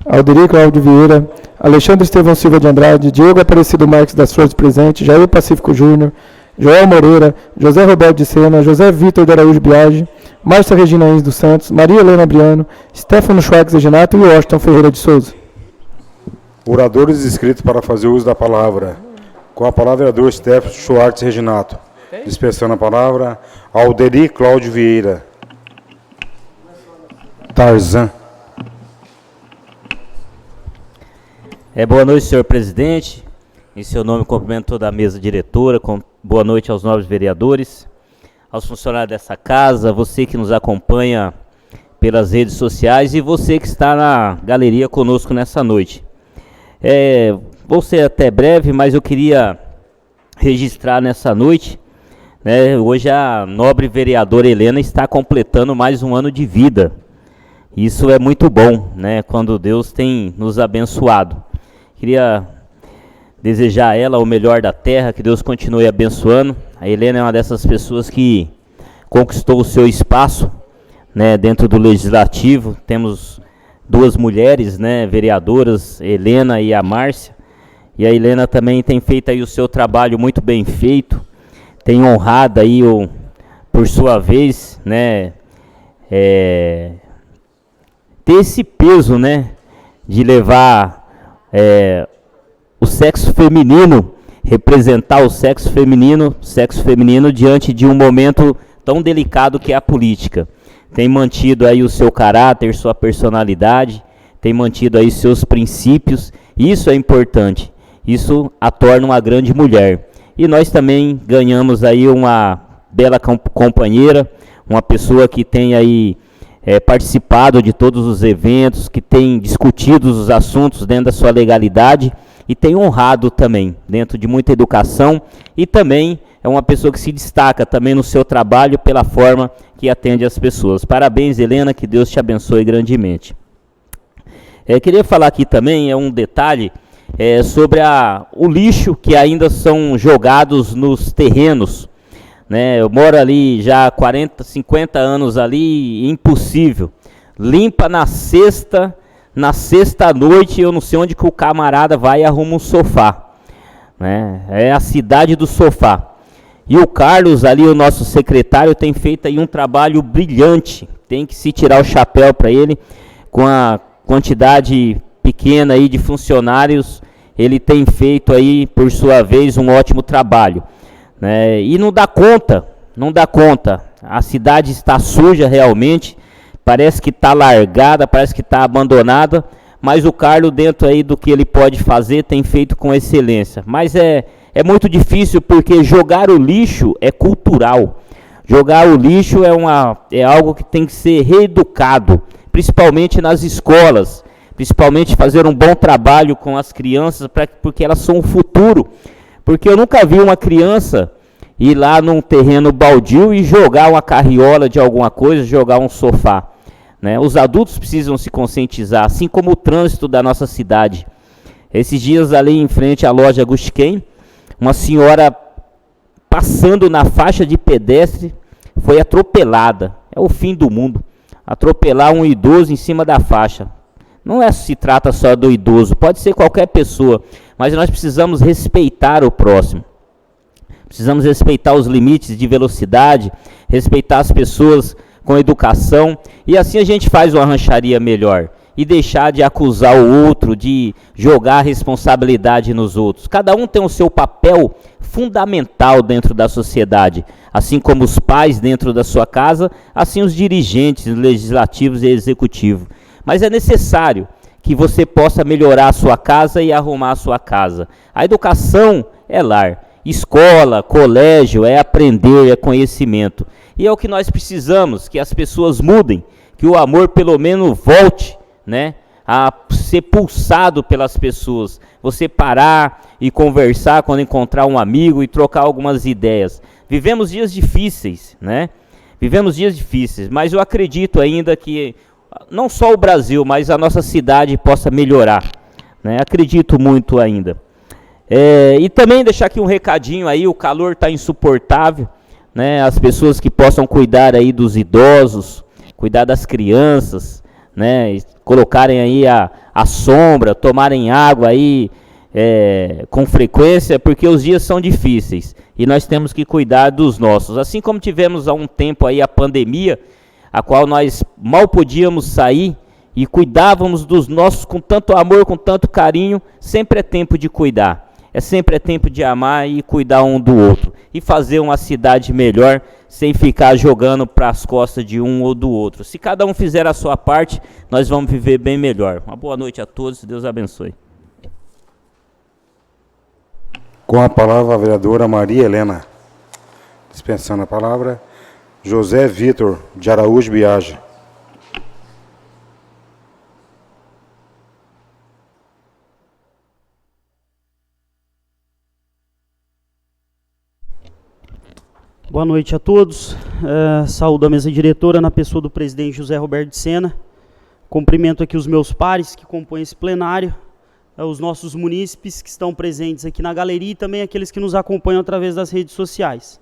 Alderi Cláudio Vieira, Alexandre Estevão Silva de Andrade, Diego Aparecido Marques das Flores presente, Jair Pacífico Júnior, Joel Moreira, José Roberto de Sena, José Vitor de Araújo Biagi, Márcia Regina Ins dos Santos, Maria Helena Briano, Stefano Schwartz Reginato e Washington Ferreira de Souza.
Oradores inscritos para fazer uso da palavra. Com a palavra, vereador Stefano Schwartz Reginato. Dispensando a palavra, Alderi Cláudio Vieira. Tarzan.
Boa noite, senhor presidente. Em seu nome, cumprimento toda a mesa diretora. Boa noite aos nobres vereadores, aos funcionários dessa casa, você que nos acompanha pelas redes sociais e você que está na galeria conosco nessa noite. Vou ser até breve, mas eu queria registrar nessa noite, né, hoje a nobre vereadora Helena está completando mais um ano de vida. Isso é muito bom, né, quando Deus tem nos abençoado. Queria desejar a ela o melhor da terra, que Deus continue abençoando. A Helena é uma dessas pessoas que conquistou o seu espaço, né, dentro do Legislativo. Temos duas mulheres, né, vereadoras, Helena e a Márcia. E a Helena também tem feito aí o seu trabalho muito bem feito, tem honrado aí, por sua vez, né, ter esse peso, né, de levar o sexo feminino, representar o sexo feminino diante de um momento tão delicado que é a política. Tem mantido aí o seu caráter, sua personalidade, tem mantido aí seus princípios, isso é importante, isso a torna uma grande mulher. E nós também ganhamos aí uma bela companheira, uma pessoa que tem aí participado de todos os eventos, que tem discutido os assuntos dentro da sua legalidade e tem honrado também, dentro de muita educação, e também é uma pessoa que se destaca também no seu trabalho pela forma que atende as pessoas. Parabéns, Helena, que Deus te abençoe grandemente. Queria falar aqui também, um detalhe, sobre o lixo que ainda são jogados nos terrenos. Né, eu moro ali já há 40, 50 anos ali, impossível. Limpa na sexta à noite, eu não sei onde que o camarada vai e arruma um sofá. Né, é a cidade do sofá. E o Carlos ali, o nosso secretário, tem feito aí um trabalho brilhante. Tem que se tirar o chapéu para ele, com a quantidade pequena aí de funcionários, ele tem feito aí, por sua vez, um ótimo trabalho. E não dá conta, a cidade está suja realmente, parece que está largada, parece que está abandonada, mas o Carlos, dentro aí do que ele pode fazer, tem feito com excelência. Mas é muito difícil, porque jogar o lixo é cultural, jogar o lixo é algo que tem que ser reeducado, principalmente nas escolas, principalmente fazer um bom trabalho com as crianças, porque elas são o futuro. Porque eu nunca vi uma criança ir lá num terreno baldio e jogar uma carriola de alguma coisa, jogar um sofá. Né? Os adultos precisam se conscientizar, assim como o trânsito da nossa cidade. Esses dias ali em frente à loja Gusquem, uma senhora passando na faixa de pedestre foi atropelada. É o fim do mundo. Atropelar um idoso em cima da faixa. Não se trata só do idoso, pode ser qualquer pessoa, mas nós precisamos respeitar o próximo. Precisamos respeitar os limites de velocidade, respeitar as pessoas com educação, e assim a gente faz uma rancharia melhor. E deixar de acusar o outro, de jogar a responsabilidade nos outros. Cada um tem o seu papel fundamental dentro da sociedade. Assim como os pais dentro da sua casa, assim os dirigentes legislativos e executivos. Mas é necessário que você possa melhorar a sua casa e arrumar a sua casa. A educação é lar. Escola, colégio, é aprender, é conhecimento. E é o que nós precisamos, que as pessoas mudem, que o amor pelo menos volte, né, a ser pulsado pelas pessoas. Você parar e conversar quando encontrar um amigo e trocar algumas ideias. Vivemos dias difíceis, né? Vivemos dias difíceis, mas eu acredito ainda que não só o Brasil, mas a nossa cidade possa melhorar, né? Acredito muito ainda. E também deixar aqui um recadinho aí, o calor está insuportável, né, as pessoas que possam cuidar aí dos idosos, cuidar das crianças, né, colocarem aí a sombra, tomarem água aí com frequência, porque os dias são difíceis e nós temos que cuidar dos nossos. Assim como tivemos há um tempo aí a pandemia, a qual nós mal podíamos sair e cuidávamos dos nossos com tanto amor, com tanto carinho, sempre é tempo de cuidar. Sempre é tempo de amar e cuidar um do outro. E fazer uma cidade melhor, sem ficar jogando para as costas de um ou do outro. Se cada um fizer a sua parte, nós vamos viver bem melhor. Uma boa noite a todos, Deus abençoe.
Com a palavra, a vereadora Maria Helena. Dispensando a palavra, José Vitor de Araújo Biagi.
Boa noite a todos. Saúdo a mesa diretora na pessoa do presidente José Roberto de Sena. Cumprimento aqui os meus pares que compõem esse plenário, os nossos munícipes que estão presentes aqui na galeria e também aqueles que nos acompanham através das redes sociais.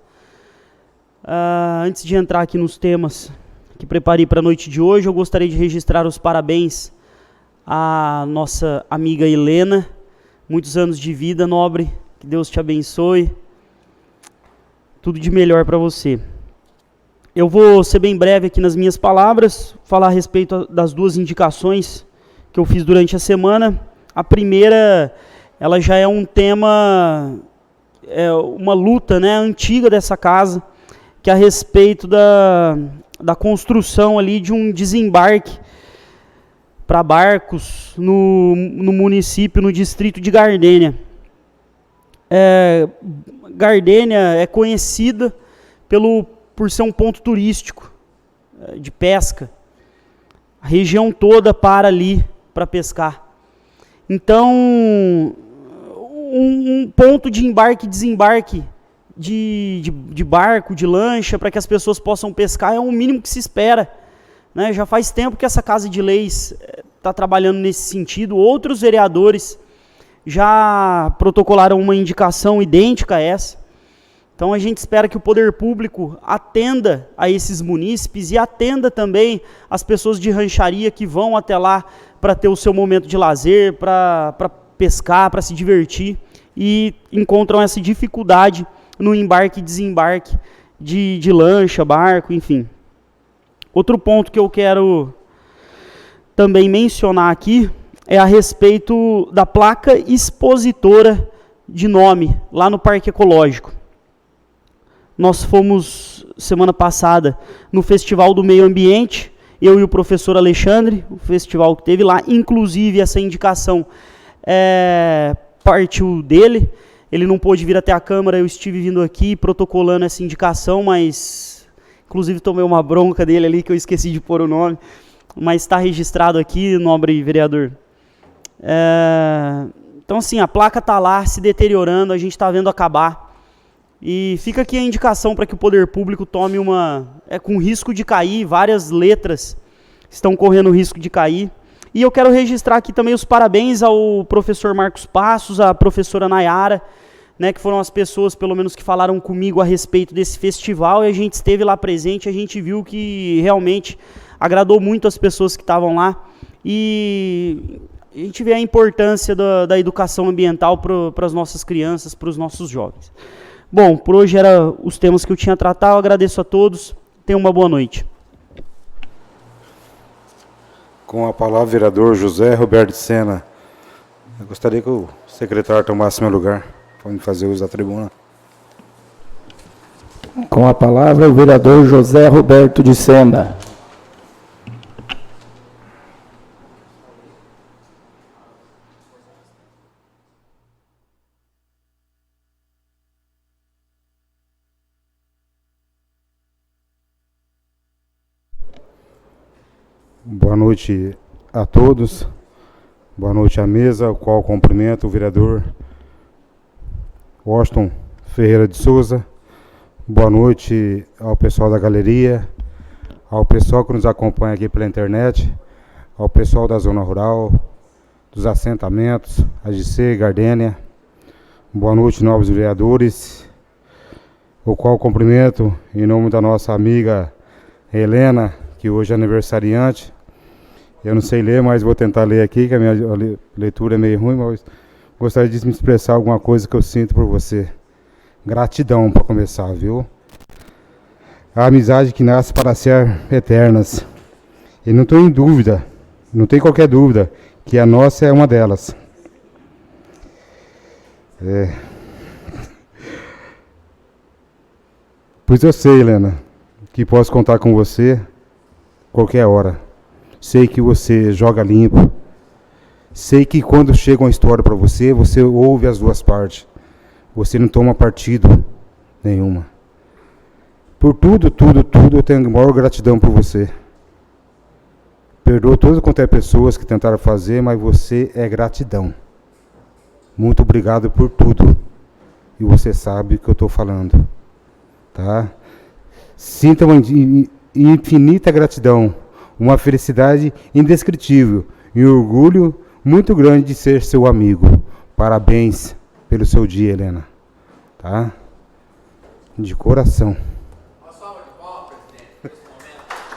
Antes de entrar aqui nos temas que preparei para a noite de hoje, eu gostaria de registrar os parabéns à nossa amiga Helena. Muitos anos de vida, nobre, que Deus te abençoe. Tudo de melhor para você. Eu vou ser bem breve aqui nas minhas palavras, falar a respeito das duas indicações que eu fiz durante a semana. A primeira, ela já é um tema, uma luta, né, antiga dessa casa, que é a respeito da construção ali de um desembarque para barcos no município, no distrito de Gardênia. Gardênia é conhecida por ser um ponto turístico de pesca. A região toda para ali para pescar. Então, um ponto de embarque e desembarque de barco, de lancha, para que as pessoas possam pescar, é o mínimo que se espera. Né? Já faz tempo que essa Casa de Leis está trabalhando nesse sentido. Outros vereadores já protocolaram uma indicação idêntica a essa. Então a gente espera que o poder público atenda a esses munícipes e atenda também as pessoas de rancharia que vão até lá para ter o seu momento de lazer, para pescar, para se divertir e encontram essa dificuldade no embarque e desembarque de lancha, barco, enfim. Outro ponto que eu quero também mencionar aqui é a respeito da placa expositora de nome, lá no Parque Ecológico. Nós fomos, semana passada, no Festival do Meio Ambiente, eu e o professor Alexandre, o festival que teve lá, inclusive essa indicação partiu dele, ele não pôde vir até a Câmara, eu estive vindo aqui protocolando essa indicação, mas inclusive tomei uma bronca dele ali, que eu esqueci de pôr o nome, mas está registrado aqui, nobre vereador. Então assim, a placa está lá se deteriorando, a gente está vendo acabar, e fica aqui a indicação para que o poder público tome com risco de cair, várias letras estão correndo risco de cair, e eu quero registrar aqui também os parabéns ao professor Marcos Passos, à professora Nayara, né, que foram as pessoas, pelo menos, que falaram comigo a respeito desse festival, e a gente esteve lá presente, a gente viu que realmente agradou muito as pessoas que estavam lá, e a gente vê a importância da educação ambiental para as nossas crianças, para os nossos jovens. Bom, por hoje eram os temas que eu tinha a tratar, eu agradeço a todos, tenham uma boa noite.
Com a palavra, o vereador José Roberto de Sena. Eu gostaria que o secretário tomasse meu lugar, para me fazer uso da tribuna.
Com a palavra, o vereador José Roberto de Sena.
Boa noite a todos, boa noite à mesa, o qual cumprimento o vereador Washington Ferreira de Souza, boa noite ao pessoal da galeria, ao pessoal que nos acompanha aqui pela internet, ao pessoal da zona rural, dos assentamentos, AGC, Gardênia, boa noite, nobres vereadores o qual cumprimento em nome da nossa amiga Helena, que hoje é aniversariante. Eu não sei ler, mas vou tentar ler aqui, que a minha leitura é meio ruim, mas gostaria de me expressar alguma coisa que eu sinto por você. Gratidão para começar, viu? A amizade que nasce para ser eternas. E não estou em dúvida, não tem qualquer dúvida, que a nossa é uma delas. Pois eu sei, Helena, que posso contar com você qualquer hora. Sei que você joga limpo. Sei que quando chega uma história para você, você ouve as duas partes. Você não toma partido nenhuma. Por tudo, eu tenho a maior gratidão por você. Perdoo todas quanto é pessoas que tentaram fazer, mas você é gratidão. Muito obrigado por tudo. E você sabe o que eu estou falando. Tá? Sinta uma infinita gratidão, uma felicidade indescritível e um orgulho muito grande de ser seu amigo. Parabéns pelo seu dia, Helena. Tá? De coração.
Uma salva de palmas, presidente, nesse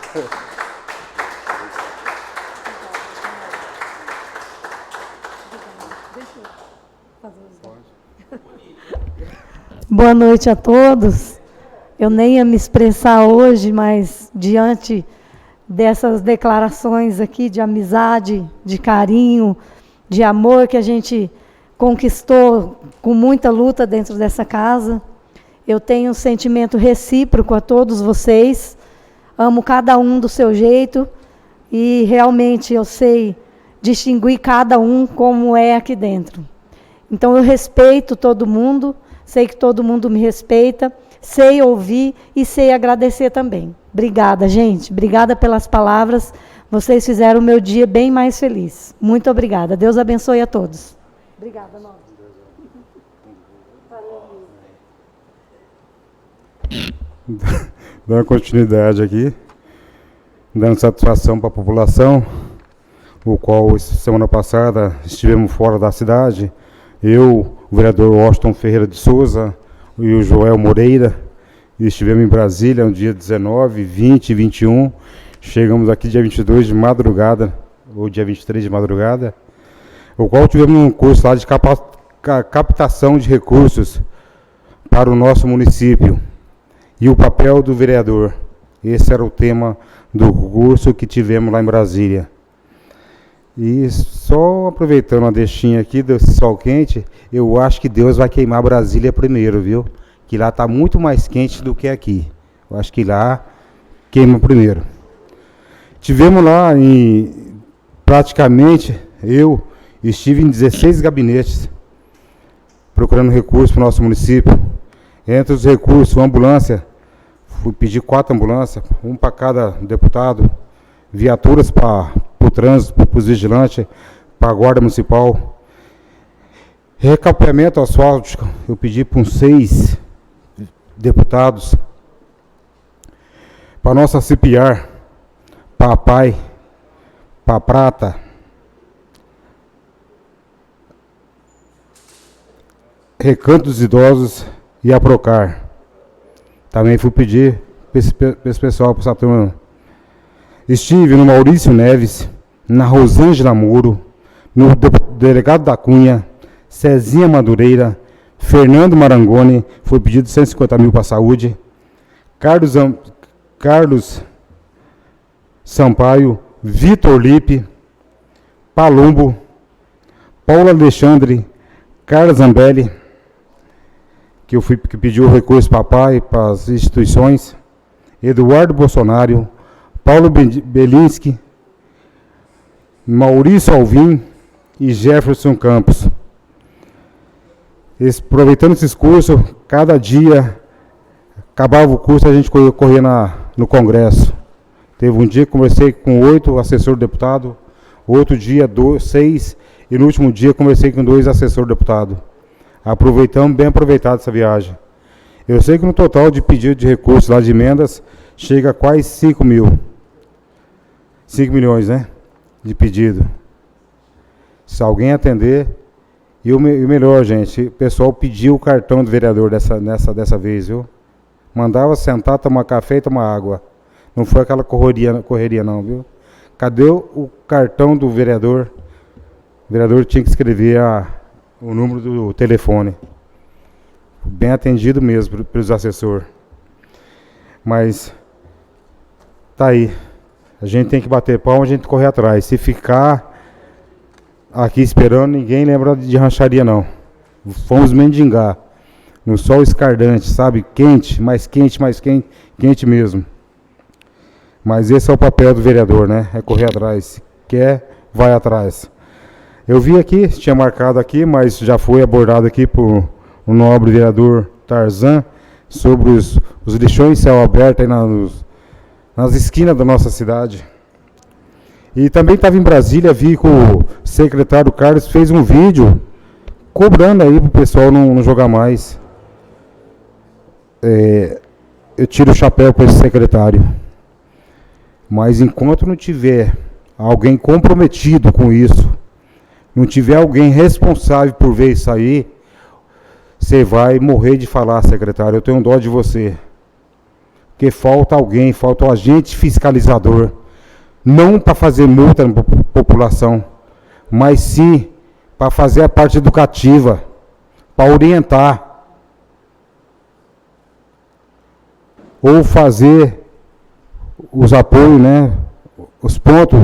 momento.
Boa noite a todos. Eu nem ia me expressar hoje, mas diante dessas declarações aqui de amizade, de carinho, de amor que a gente conquistou com muita luta dentro dessa casa, eu tenho um sentimento recíproco a todos vocês. Amo cada um do seu jeito e realmente eu sei distinguir cada um como é aqui dentro. Então eu respeito todo mundo, sei que todo mundo me respeita, sei ouvir e sei agradecer também. Obrigada, gente. Obrigada pelas palavras. Vocês fizeram o meu dia bem mais feliz. Muito obrigada. Deus abençoe a todos. Obrigada, Nova.
Dando continuidade aqui, dando satisfação para a população, o qual semana passada estivemos fora da cidade, eu, o vereador Washington Ferreira de Souza e o Joel Moreira, estivemos em Brasília no dia 19, 20 e 21, chegamos aqui dia 22 de madrugada, ou dia 23 de madrugada, o qual tivemos um curso lá de captação de recursos para o nosso município e o papel do vereador. Esse era o tema do curso que tivemos lá em Brasília. E só aproveitando a deixinha aqui desse sol quente, eu acho que Deus vai queimar Brasília primeiro, viu? Que lá está muito mais quente do que aqui. Eu acho que lá queima primeiro. Tivemos lá praticamente, eu estive em 16 gabinetes procurando recursos para o nosso município. Entre os recursos, ambulância, fui pedir 4 ambulâncias, um para cada deputado, viaturas para o trânsito, para os vigilantes, para a guarda municipal. Recapeamento asfáltico, eu pedi para uns 6 deputados. Para nossa CPR, para a PAI, para a Prata. Recanto dos Idosos e a Procar. Também fui pedir para esse pessoal, para essa turma. Estive no Maurício Neves, na Rosângela Muro, no Delegado da Cunha, Cezinha Madureira, Fernando Marangoni, foi pedido 150 mil para a saúde, Carlos Sampaio, Vitor Lipe, Palumbo, Paulo Alexandre, Carlos Zambelli, que pediu recurso para a PAI, para as instituições, Eduardo Bolsonaro, Paulo Belinski, Maurício Alvim e Jefferson Campos. Aproveitando esses cursos, cada dia, acabava o curso, a gente corria no Congresso. Teve um dia que conversei com 8 assessores deputados, outro dia 6, e no último dia conversei com 2 assessores deputados. Aproveitamos, bem aproveitado essa viagem. Eu sei que no total de pedido de recursos lá de emendas, chega a quase 5 milhões, né? De pedido. Se alguém atender, e o melhor, gente, o pessoal pediu o cartão do vereador dessa vez, viu? Mandava sentar, tomar café e tomar água. Não foi aquela correria não, viu? Cadê o cartão do vereador? O vereador tinha que escrever o número do telefone. Bem atendido mesmo pelos assessores. Mas tá aí. A gente tem que bater palma, a gente correr atrás. Se ficar aqui esperando, ninguém lembra de rancharia não. Fomos mendigar. No sol escardante, sabe? Quente, mais quente, quente mesmo. Mas esse é o papel do vereador, né? É correr atrás. Se quer, vai atrás. Eu vi aqui, tinha marcado aqui, mas já foi abordado aqui por o nobre vereador Tarzan, sobre os lixões céu aberto aí nas esquinas da nossa cidade. E também estava em Brasília, vi que o secretário Carlos fez um vídeo cobrando aí para o pessoal não jogar mais. Eu tiro o chapéu para esse secretário. Mas enquanto não tiver alguém comprometido com isso, não tiver alguém responsável por ver isso aí, você vai morrer de falar, secretário. Eu tenho dó de você. Porque falta alguém, falta um agente fiscalizador. Não para fazer multa na população, mas sim para fazer a parte educativa, para orientar. Ou fazer os apoios, né? Os pontos,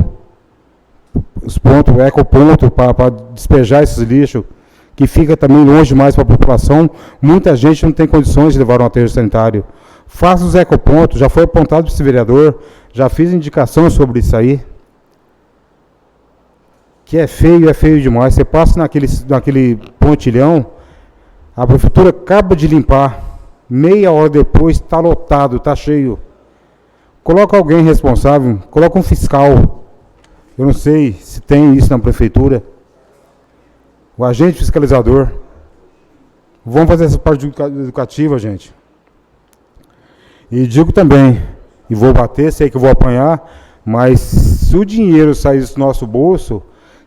ecopontos, para despejar esses lixos, que fica também longe mais para a população. Muita gente não tem condições de levar um aterro sanitário. Faça os ecopontos, já foi apontado para esse vereador, já fiz indicação sobre isso aí. Que é feio demais. Você passa naquele pontilhão, a prefeitura acaba de limpar, meia hora depois está lotado, está cheio. Coloca alguém responsável, coloca um fiscal. Eu não sei se tem isso na prefeitura. O agente fiscalizador. Vamos fazer essa parte educativa, gente. E digo também, e vou bater, sei que vou apanhar, mas se o dinheiro saísse do nosso bolso,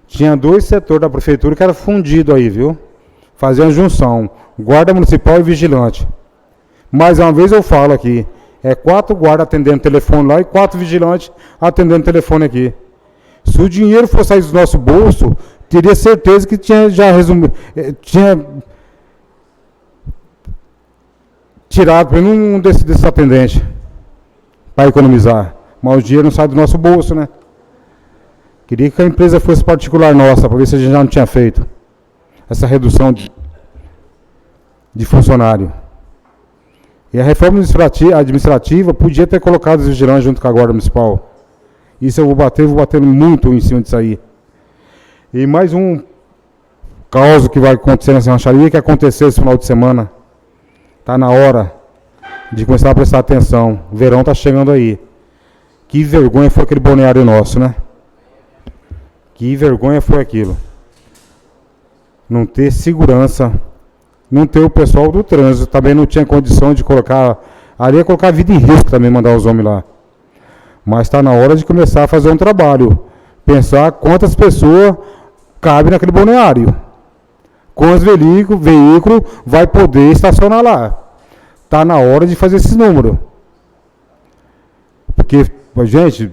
tinha 2 setores da prefeitura que eram fundidos aí, viu? Fazer uma junção, guarda municipal e vigilante. Mais uma vez eu falo aqui, 4 guardas atendendo telefone lá e 4 vigilantes atendendo telefone aqui. Se o dinheiro fosse sair do nosso bolso, teria certeza que tinha tirado para um desses atendentes para economizar. Mas o dinheiro não sai do nosso bolso, né? Queria que a empresa fosse particular nossa, para ver se a gente já não tinha feito essa redução de funcionário. E a reforma administrativa podia ter colocado os vigilantes junto com a Guarda Municipal. Isso eu vou bater muito em cima disso aí. E mais um caos que vai acontecer nessa rancharia, que aconteceu esse final de semana. Está na hora de começar a prestar atenção. O verão está chegando aí. Que vergonha foi aquele balneário nosso, né? Que vergonha foi aquilo. Não ter segurança, não ter o pessoal do trânsito, também não tinha condição de colocar, ali ia colocar a vida em risco também, mandar os homens lá. Mas está na hora de começar a fazer um trabalho, pensar quantas pessoas cabem naquele balneário, quantos veículos vai poder estacionar lá. Está na hora de fazer esse número. Porque, gente, o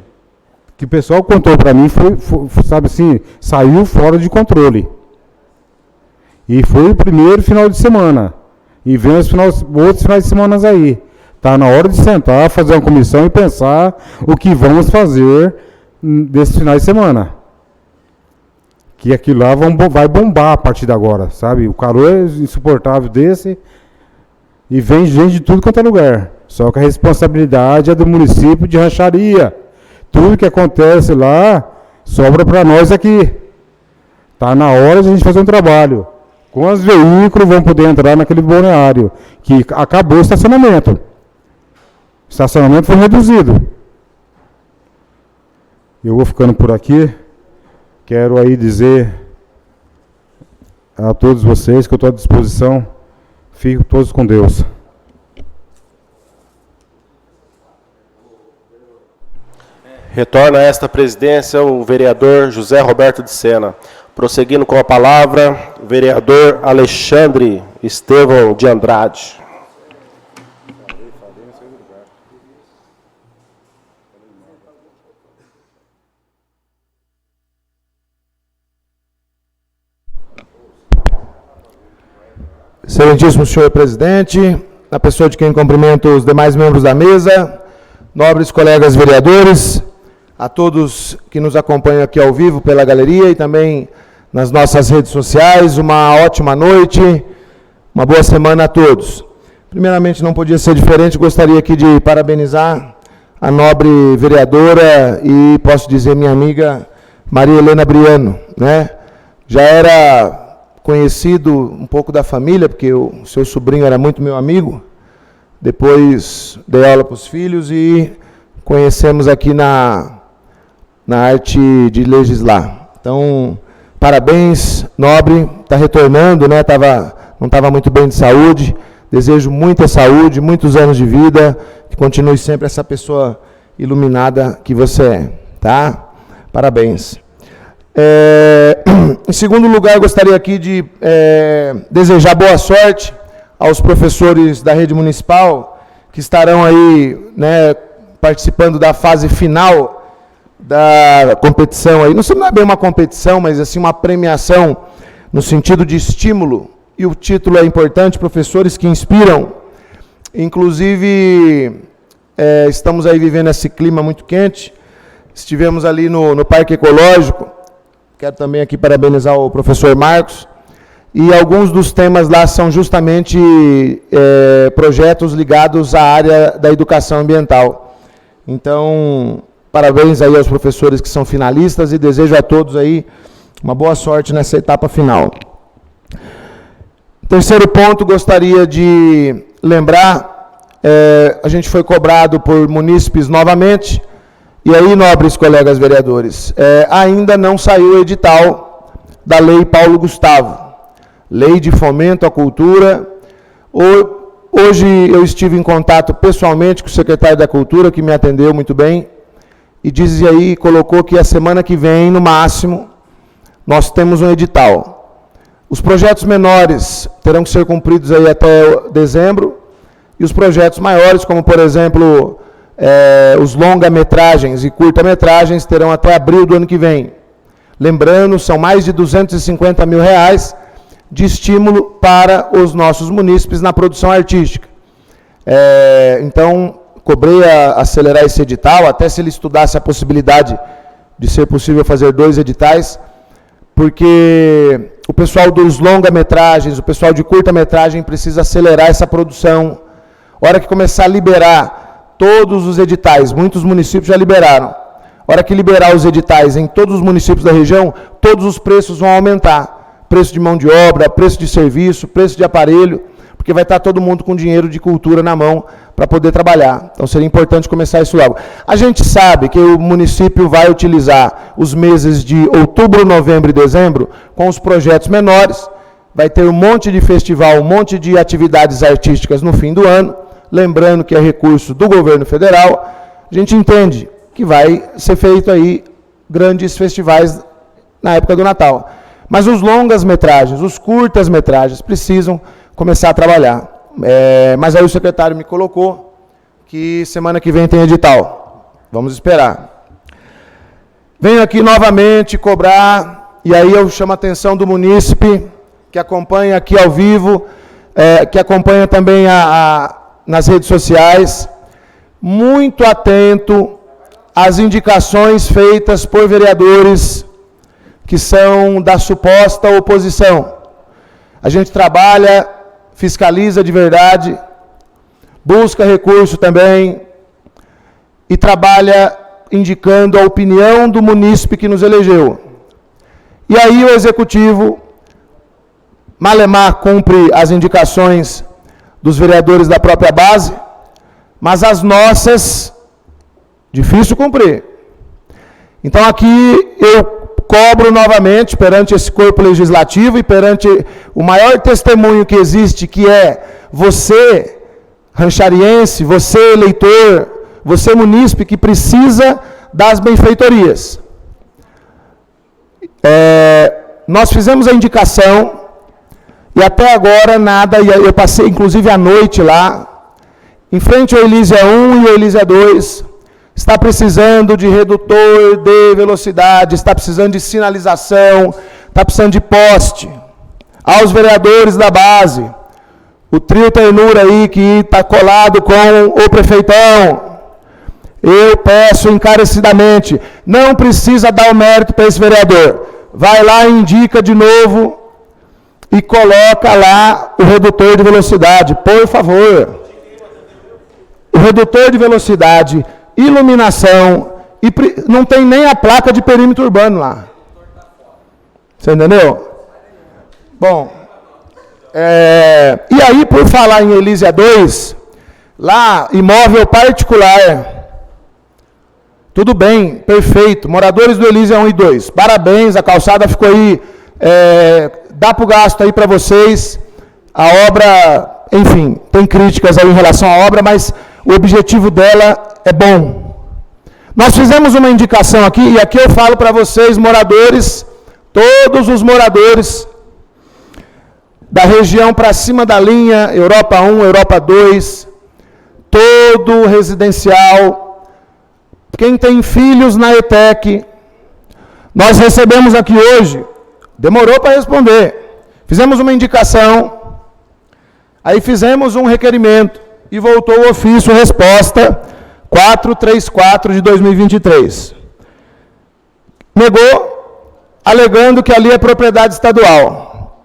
que o pessoal contou para mim foi, sabe assim, saiu fora de controle. E foi o primeiro final de semana. E vem outros finais de semana aí. Está na hora de sentar, fazer uma comissão e pensar o que vamos fazer desses finais de semana. Que aquilo lá vai bombar a partir de agora, sabe? O calor é insuportável desse e vem gente de tudo quanto é lugar. Só que a responsabilidade é do município de Rancharia. Tudo que acontece lá sobra para nós aqui. Está na hora de a gente fazer um trabalho. Quantos veículos vão poder entrar naquele balneário? Que acabou o estacionamento. O estacionamento foi reduzido. Eu vou ficando por aqui. Quero aí dizer a todos vocês que eu estou à disposição. Fico todos com Deus.
Retorna a esta presidência o vereador José Roberto de Sena. Prosseguindo com a palavra, o vereador Alexandre Estevão de Andrade.
Excelentíssimo senhor presidente, na pessoa de quem cumprimento os demais membros da mesa, nobres colegas vereadores, a todos que nos acompanham aqui ao vivo pela galeria e também nas nossas redes sociais, uma ótima noite, uma boa semana a todos. Primeiramente, não podia ser diferente, gostaria aqui de parabenizar a nobre vereadora e, posso dizer, minha amiga Maria Helena Briano, né? Já era conhecido um pouco da família, porque o seu sobrinho era muito meu amigo, depois dei aula para os filhos e conhecemos aqui na arte de legislar. Então, parabéns, nobre, está retornando, né? Não estava muito bem de saúde, desejo muita saúde, muitos anos de vida, que continue sempre essa pessoa iluminada que você é, tá? Parabéns. Em segundo lugar, gostaria aqui de desejar boa sorte aos professores da rede municipal que estarão aí, né, participando da fase final da competição. Aí. Não é bem uma competição, mas assim uma premiação no sentido de estímulo, e o título é importante, professores que inspiram. Inclusive, estamos aí vivendo esse clima muito quente, estivemos ali no Parque Ecológico. Quero também aqui parabenizar o professor Marcos. E alguns dos temas lá são justamente projetos ligados à área da educação ambiental. Então, parabéns aí aos professores que são finalistas e desejo a todos aí uma boa sorte nessa etapa final. Terceiro ponto, gostaria de lembrar, a gente foi cobrado por munícipes novamente. E aí, nobres colegas vereadores, ainda não saiu o edital da Lei Paulo Gustavo, Lei de Fomento à Cultura. Hoje eu estive em contato pessoalmente com o secretário da Cultura, que me atendeu muito bem, e dizia aí, colocou que a semana que vem, no máximo, nós temos um edital. Os projetos menores terão que ser cumpridos aí até dezembro, e os projetos maiores, como por exemplo... os longa-metragens e curta-metragens terão até abril do ano que vem. Lembrando, são mais de R$250 mil de estímulo para os nossos munícipes na produção artística. Então, cobrei a acelerar esse edital, até se ele estudasse a possibilidade de ser possível fazer 2 editais, porque o pessoal dos longa-metragens, o pessoal de curta-metragem precisa acelerar essa produção. A hora que começar a liberar todos os editais, muitos municípios já liberaram. A hora que liberar os editais em todos os municípios da região, todos os preços vão aumentar. Preço de mão de obra, preço de serviço, preço de aparelho, porque vai estar todo mundo com dinheiro de cultura na mão para poder trabalhar. Então seria importante começar isso logo. A gente sabe que o município vai utilizar os meses de outubro, novembro e dezembro com os projetos menores, vai ter um monte de festival, um monte de atividades artísticas no fim do ano. Lembrando que é recurso do governo federal, a gente entende que vai ser feito aí grandes festivais na época do Natal. Mas os longas-metragens, os curtas-metragens precisam começar a trabalhar. Mas aí o secretário me colocou que semana que vem tem edital. Vamos esperar. Venho aqui novamente cobrar, e aí eu chamo a atenção do munícipe, que acompanha aqui ao vivo, que acompanha também nas redes sociais, muito atento às indicações feitas por vereadores que são da suposta oposição. A gente trabalha, fiscaliza de verdade, busca recurso também e trabalha indicando a opinião do munícipe que nos elegeu. E aí o executivo, malemar, cumpre as indicações dos vereadores da própria base, mas as nossas, difícil cumprir. Então aqui eu cobro novamente perante esse corpo legislativo e perante o maior testemunho que existe, que é você, ranchariense, você, eleitor, você, munícipe, que precisa das benfeitorias. Nós fizemos a indicação, e até agora nada, e eu passei inclusive a noite lá, em frente ao Elísia 1 e ao Elísia 2, está precisando de redutor de velocidade, está precisando de sinalização, está precisando de poste. Aos vereadores da base, o trio Ternura aí que está colado com o prefeitão, eu peço encarecidamente, não precisa dar o mérito para esse vereador. Vai lá, indica de novo e coloca lá o redutor de velocidade, por favor. O redutor de velocidade, iluminação, e não tem nem a placa de perímetro urbano lá. Você entendeu? Bom, e aí, por falar em Elísia 2, lá, imóvel particular, tudo bem, perfeito, moradores do Elísia 1 e 2, parabéns, a calçada ficou aí, dá para o gasto aí para vocês, a obra, enfim, tem críticas aí em relação à obra, mas o objetivo dela é bom. Nós fizemos uma indicação aqui, e aqui eu falo para vocês, moradores, todos os moradores da região para cima da linha, Europa 1, Europa 2, todo residencial, quem tem filhos na ETEC, nós recebemos aqui hoje, demorou para responder, fizemos uma indicação, aí fizemos um requerimento, e voltou o ofício resposta 434 de 2023. Negou, alegando que ali é propriedade estadual.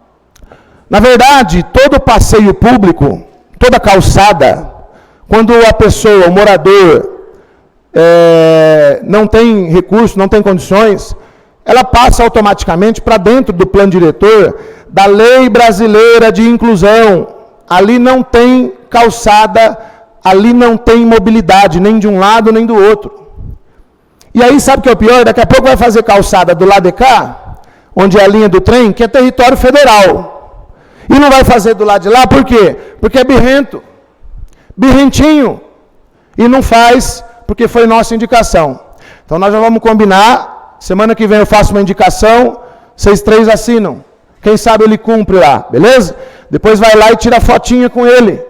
Na verdade, todo passeio público, toda calçada, quando a pessoa, o morador, não tem recurso, não tem condições, ela passa automaticamente para dentro do plano diretor da Lei Brasileira de Inclusão. Ali não tem calçada, ali não tem mobilidade, nem de um lado nem do outro. E aí, sabe o que é o pior? Daqui a pouco vai fazer calçada do lado de cá, onde é a linha do trem, que é território federal. E não vai fazer do lado de lá, por quê? Porque é birrento, birrentinho, e não faz, porque foi nossa indicação. Então, nós já vamos combinar, semana que vem eu faço uma indicação, vocês três assinam. Quem sabe ele cumpre lá, beleza? Depois vai lá e tira a fotinha com ele.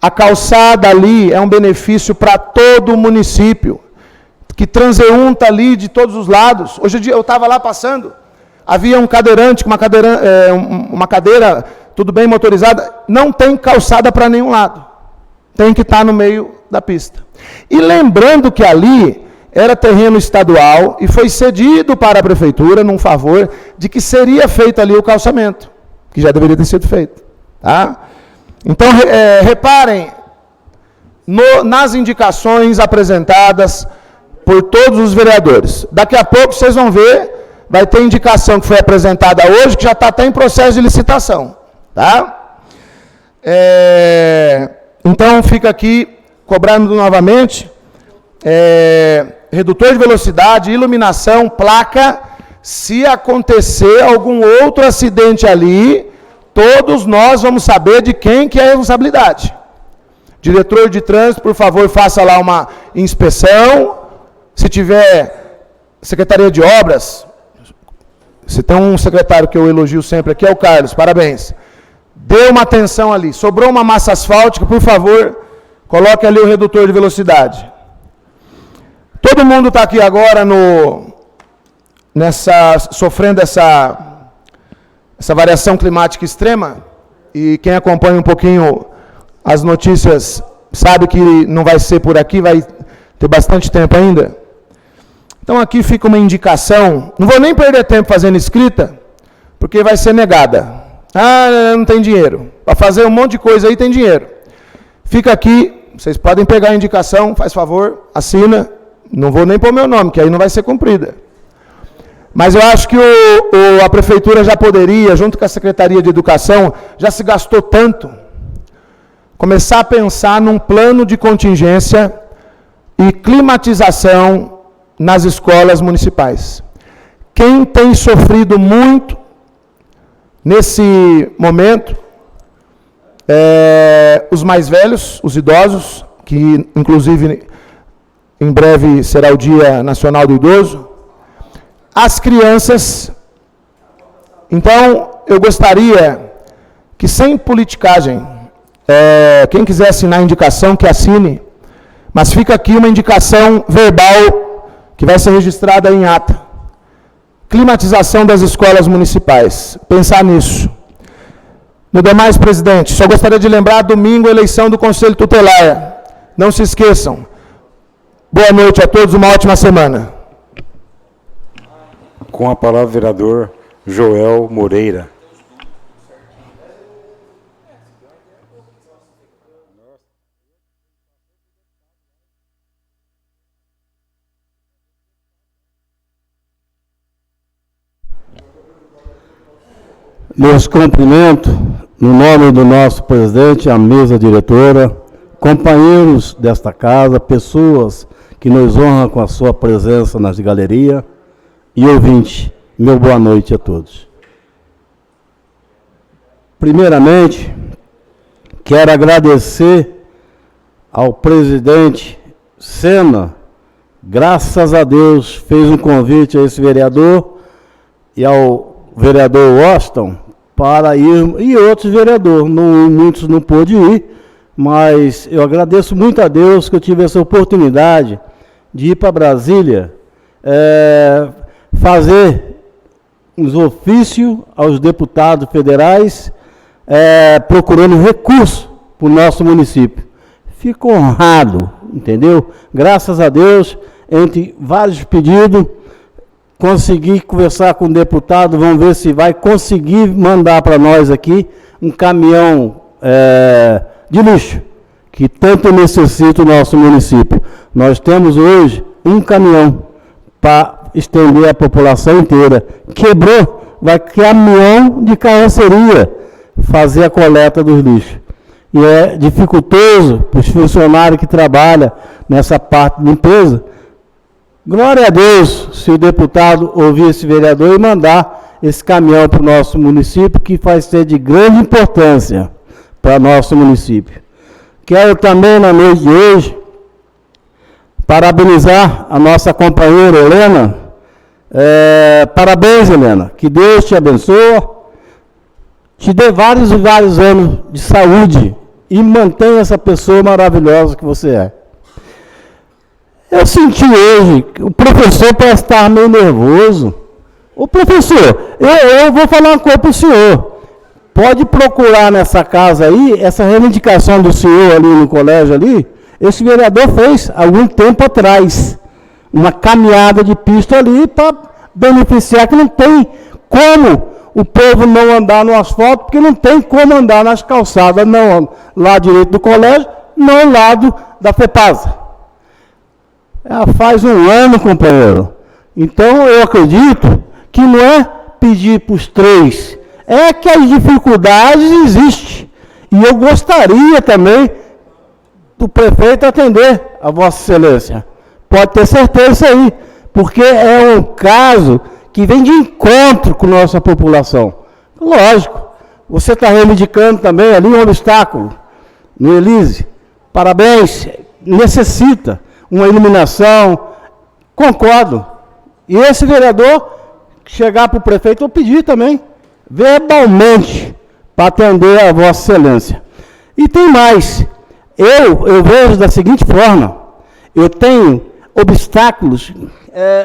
A calçada ali é um benefício para todo o município, que transeunta ali de todos os lados. Hoje eu estava lá passando, havia um cadeirante com uma cadeira, tudo bem motorizada, não tem calçada para nenhum lado. Tem que estar no meio da pista. E lembrando que ali era terreno estadual e foi cedido para a prefeitura num favor de que seria feito ali o calçamento, que já deveria ter sido feito. Tá? Então, reparem nas indicações apresentadas por todos os vereadores. Daqui a pouco vocês vão ver, vai ter indicação que foi apresentada hoje, que já está até em processo de licitação. Tá? Então, fica aqui, cobrando novamente, redutor de velocidade, iluminação, placa, se acontecer algum outro acidente ali, todos nós vamos saber de quem que é a responsabilidade. Diretor de trânsito, por favor, faça lá uma inspeção. Se tiver Secretaria de Obras, se tem um secretário que eu elogio sempre aqui, é o Carlos, parabéns. Dê uma atenção ali. Sobrou uma massa asfáltica, por favor, coloque ali o redutor de velocidade. Todo mundo está aqui agora sofrendo essa variação climática extrema, e quem acompanha um pouquinho as notícias sabe que não vai ser por aqui, vai ter bastante tempo ainda. Então aqui fica uma indicação, não vou nem perder tempo fazendo escrita, porque vai ser negada. Ah, não tem dinheiro. Para fazer um monte de coisa aí tem dinheiro. Fica aqui, vocês podem pegar a indicação, faz favor, assina, não vou nem pôr meu nome, que aí não vai ser cumprida. Mas eu acho que a prefeitura já poderia, junto com a Secretaria de Educação, já se gastou tanto, começar a pensar num plano de contingência e climatização nas escolas municipais. Quem tem sofrido muito nesse momento, os mais velhos, os idosos, que inclusive em breve será o Dia Nacional do Idoso, as crianças. Então, eu gostaria que, sem politicagem, quem quiser assinar a indicação, que assine, mas fica aqui uma indicação verbal, que vai ser registrada em ata. Climatização das escolas municipais. Pensar nisso. No demais, presidente, só gostaria de lembrar, domingo, eleição do Conselho Tutelar. Não se esqueçam. Boa noite a todos, uma ótima semana.
Com a palavra, vereador Joel Moreira.
Meus cumprimentos, no nome do nosso presidente, a mesa diretora, companheiros desta casa, pessoas que nos honram com a sua presença nas galerias e ouvintes, meu boa noite a todos. Primeiramente, quero agradecer ao presidente Sena, graças a Deus, fez um convite a esse vereador e ao vereador Washington para ir, e outros vereadores, muitos não pôde ir, mas eu agradeço muito a Deus que eu tive essa oportunidade de ir para Brasília, fazer uns ofícios aos deputados federais, procurando recursos para o nosso município. Fico honrado, entendeu? Graças a Deus, entre vários pedidos, consegui conversar com o deputado, vamos ver se vai conseguir mandar para nós aqui um caminhão de lixo, que tanto necessita o nosso município. Nós temos hoje um caminhão para estender a população inteira. Quebrou, vai caminhão de carroceria fazer a coleta dos lixos. E é dificultoso para os funcionários que trabalham nessa parte de limpeza. Glória a Deus, se o deputado ouvir esse vereador e mandar esse caminhão para o nosso município, que vai ser de grande importância para nosso município. Quero também, na noite de hoje, parabenizar a nossa companheira Helena. Parabéns, Helena. Que Deus te abençoe, te dê vários e vários anos de saúde e mantenha essa pessoa maravilhosa que você é. Eu senti hoje que o professor parece estar meio nervoso. Ô professor, eu vou falar uma coisa para o senhor. Pode procurar nessa casa aí, essa reivindicação do senhor ali no colégio ali, esse vereador fez algum tempo atrás. Uma caminhada de pista ali para beneficiar, que não tem como o povo não andar no asfalto, porque não tem como andar nas calçadas, não lá direito do colégio, não ao lado da FEPASA. Faz um ano, companheiro. Então, eu acredito que não é pedir para os três, é que as dificuldades existem. E eu gostaria também do prefeito atender a Vossa Excelência. Pode ter certeza aí, porque é um caso que vem de encontro com nossa população. Lógico, você está reivindicando também ali um obstáculo no Elise. Parabéns, necessita uma iluminação, concordo. E esse vereador chegar para o prefeito, eu pedi também, verbalmente, para atender a Vossa Excelência. E tem mais, eu vejo da seguinte forma, eu tenho obstáculos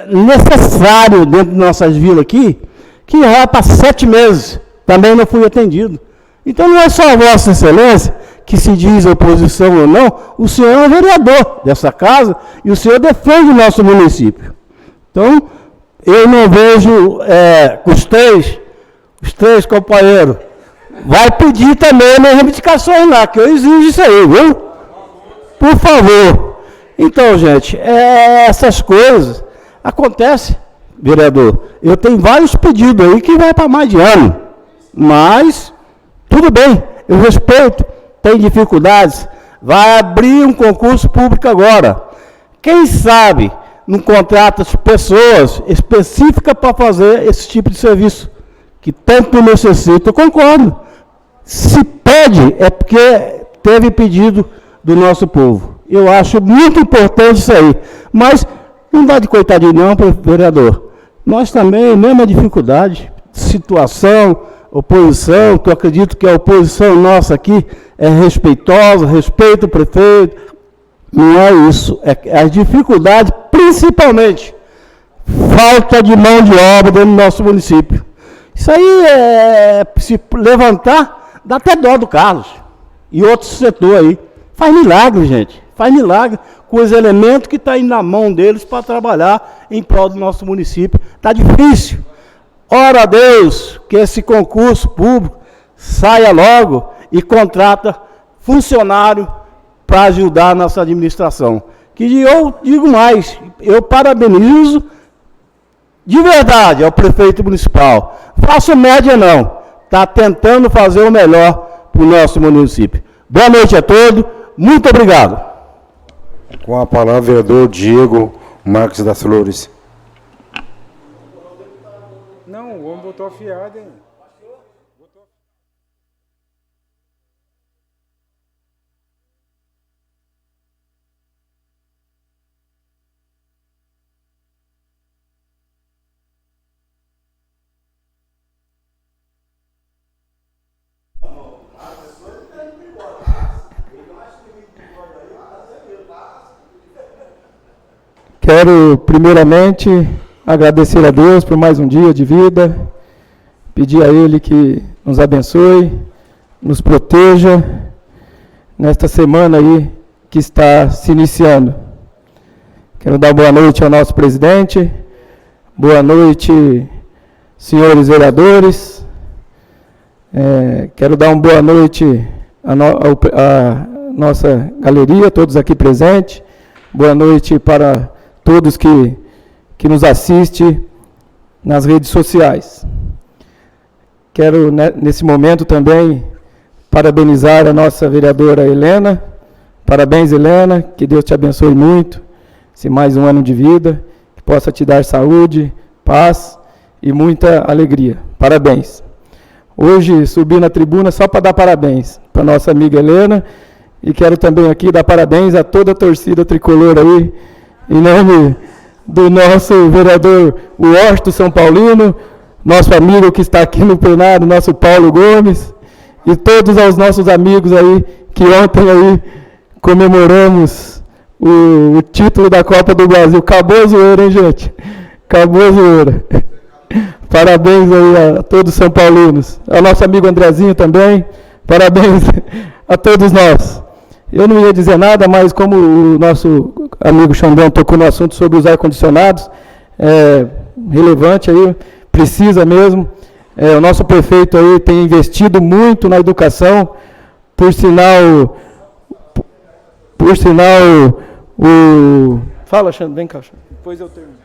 necessários dentro de nossas vilas aqui, que vai para 7 meses, também não fui atendido. Então não é só a Vossa Excelência que se diz oposição ou não, o senhor é um vereador dessa casa e o senhor defende o nosso município. Então, eu não vejo os três companheiros, vai pedir também as reivindicações lá, que eu exijo isso aí, viu? Por favor. Então, gente, essas coisas acontecem, vereador. Eu tenho vários pedidos aí que vai para mais de ano, mas tudo bem, eu respeito. Tem dificuldades, vai abrir um concurso público agora. Quem sabe não contrata as pessoas específicas para fazer esse tipo de serviço, que tanto necessita. Eu concordo. Se pede, é porque teve pedido do nosso povo. Eu acho muito importante isso aí. Mas não dá de coitadinho não, vereador. Nós também, mesma dificuldade, situação, oposição, que eu acredito que a oposição nossa aqui é respeitosa, respeita o prefeito. Não é isso. É as dificuldades, principalmente, falta de mão de obra dentro do nosso município. Isso aí se levantar, Dá até dó do Carlos e outro setor aí. Faz milagre, gente. Faz milagre com os elementos que estão aí na mão deles para trabalhar em prol do nosso município. Está difícil. Ora a Deus que esse concurso público saia logo e contrata funcionário para ajudar a nossa administração. Que eu digo mais, eu parabenizo de verdade ao prefeito municipal. Faço média não, está tentando fazer o melhor para o nosso município. Boa noite a todos, muito obrigado.
Com a palavra, vereador Diego Marques das Flores. Não, o homem botou afiado, hein?
Quero, primeiramente, agradecer a Deus por mais um dia de vida, pedir a Ele que nos abençoe, nos proteja nesta semana aí que está se iniciando. Quero dar boa noite ao nosso presidente, boa noite, senhores vereadores, quero dar uma boa noite à nossa galeria, todos aqui presentes, boa noite para todos que nos assistem nas redes sociais. Quero, nesse momento também, parabenizar a nossa vereadora Helena. Parabéns, Helena, que Deus te abençoe muito, esse mais um ano de vida, que possa te dar saúde, paz e muita alegria. Parabéns. Hoje subi na tribuna só para dar parabéns para nossa amiga Helena, e quero também aqui dar parabéns a toda a torcida tricolor aí, em nome do nosso vereador Washington São Paulino, nosso amigo que está aqui no plenário, nosso Paulo Gomes, e todos os nossos amigos aí, que ontem aí comemoramos o título da Copa do Brasil. Acabou a zoeira, hein, gente? Acabou a zoeira. Parabéns aí a todos os São Paulinos. Ao nosso amigo Andrezinho também, parabéns a todos nós. Eu não ia dizer nada, mas como o nosso amigo Xandão tocou no assunto sobre os ar-condicionados, relevante aí, precisa mesmo. O nosso prefeito aí tem investido muito na educação, por sinal, Fala, Xandão, vem cá, Xandão. Depois eu termino.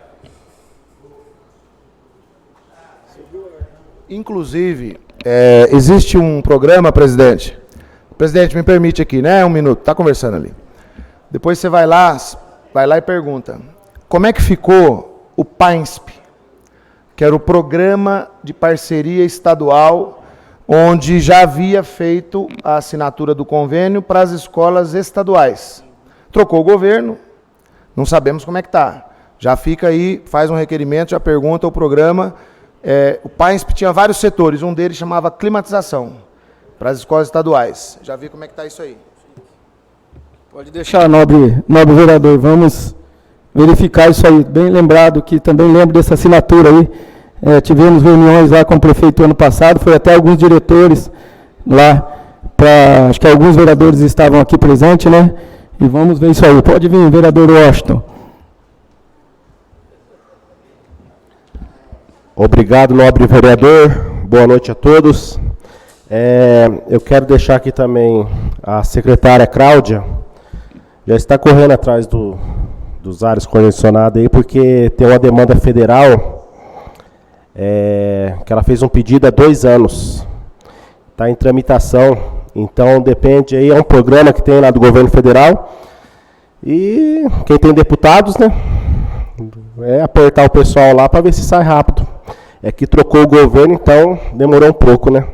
Inclusive, existe um programa, presidente. Presidente, me permite aqui, né? Um minuto, está conversando ali. Depois você vai lá e pergunta, como é que ficou o PAINSP, que era o Programa de Parceria Estadual, onde já havia feito a assinatura do convênio para as escolas estaduais. Trocou o governo, não sabemos como é que está. Já fica aí, faz um requerimento, já pergunta o programa. O PAINSP tinha vários setores, um deles chamava climatização, para as escolas estaduais. Já vi como é que está isso aí.
Pode deixar, nobre vereador, vamos verificar isso aí. Bem lembrado, que também lembro dessa assinatura aí. Tivemos reuniões lá com o prefeito ano passado, foi até alguns diretores lá, acho que alguns vereadores estavam aqui presentes, né? E vamos ver isso aí. Pode vir, vereador Washington.
Obrigado, nobre vereador. Boa noite a todos. Eu quero deixar aqui também a secretária Cláudia, já está correndo atrás dos ares condicionados aí, porque tem uma demanda federal, que ela fez um pedido há 2 anos, está em tramitação, então depende aí, é um programa que tem lá do governo federal, e quem tem deputados, né, apertar o pessoal lá para ver se sai rápido. É que trocou o governo, então demorou um pouco, né?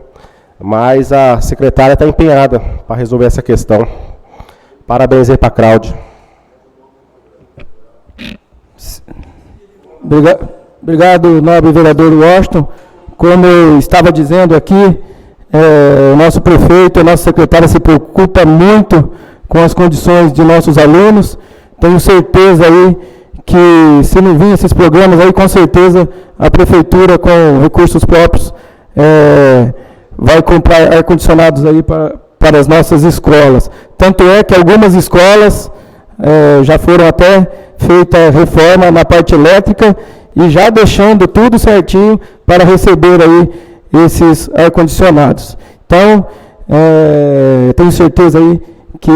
Mas a secretária está empenhada para resolver essa questão. Parabéns aí para a Cláudia.
Obrigado, nobre vereador Washington. Como eu estava dizendo aqui, o nosso prefeito, a nossa secretária se preocupa muito com as condições de nossos alunos. Tenho certeza aí que, se não vir esses programas aí, com certeza a prefeitura, com recursos próprios, vai comprar ar-condicionados aí para as nossas escolas. Tanto é que algumas escolas já foram até feita reforma na parte elétrica e já deixando tudo certinho para receber aí esses ar-condicionados. Então, tenho certeza aí que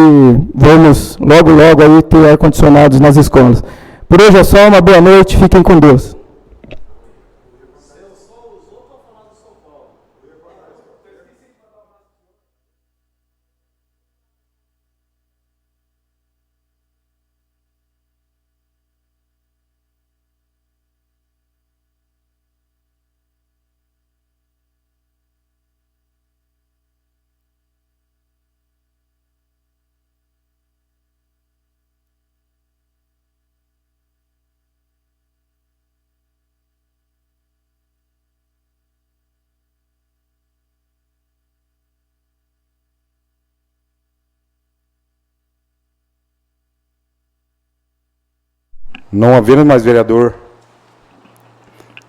vamos logo aí ter ar-condicionados nas escolas. Por hoje é só, uma boa noite, fiquem com Deus.
Não havendo mais vereador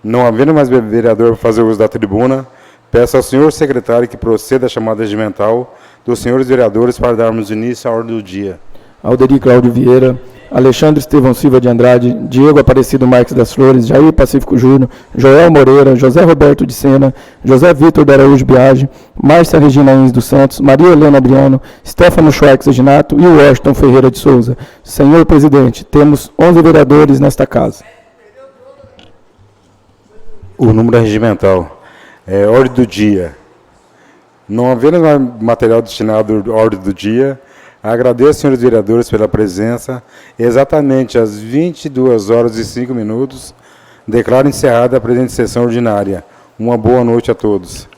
para fazer uso da tribuna, peço ao senhor secretário que proceda a chamada regimental dos senhores vereadores para darmos início à ordem do dia.
Alderi Cláudio Vieira, Alexandre Estevão Silva de Andrade, Diego Aparecido Marques das Flores, Jair Pacífico Júnior, Joel Moreira, José Roberto de Sena, José Vitor de Araújo Biagi, Márcia Regina Ins dos Santos, Maria Helena Adriano, Stefano Schwartz Eginato e Washington Ferreira de Souza. Senhor presidente, temos 11 vereadores nesta casa.
O número regimental. Ordem do dia. Não havendo mais material destinado à ordem do dia, agradeço, senhores vereadores, pela presença. Exatamente às 22h05, declaro encerrada a presente sessão ordinária. Uma boa noite a todos.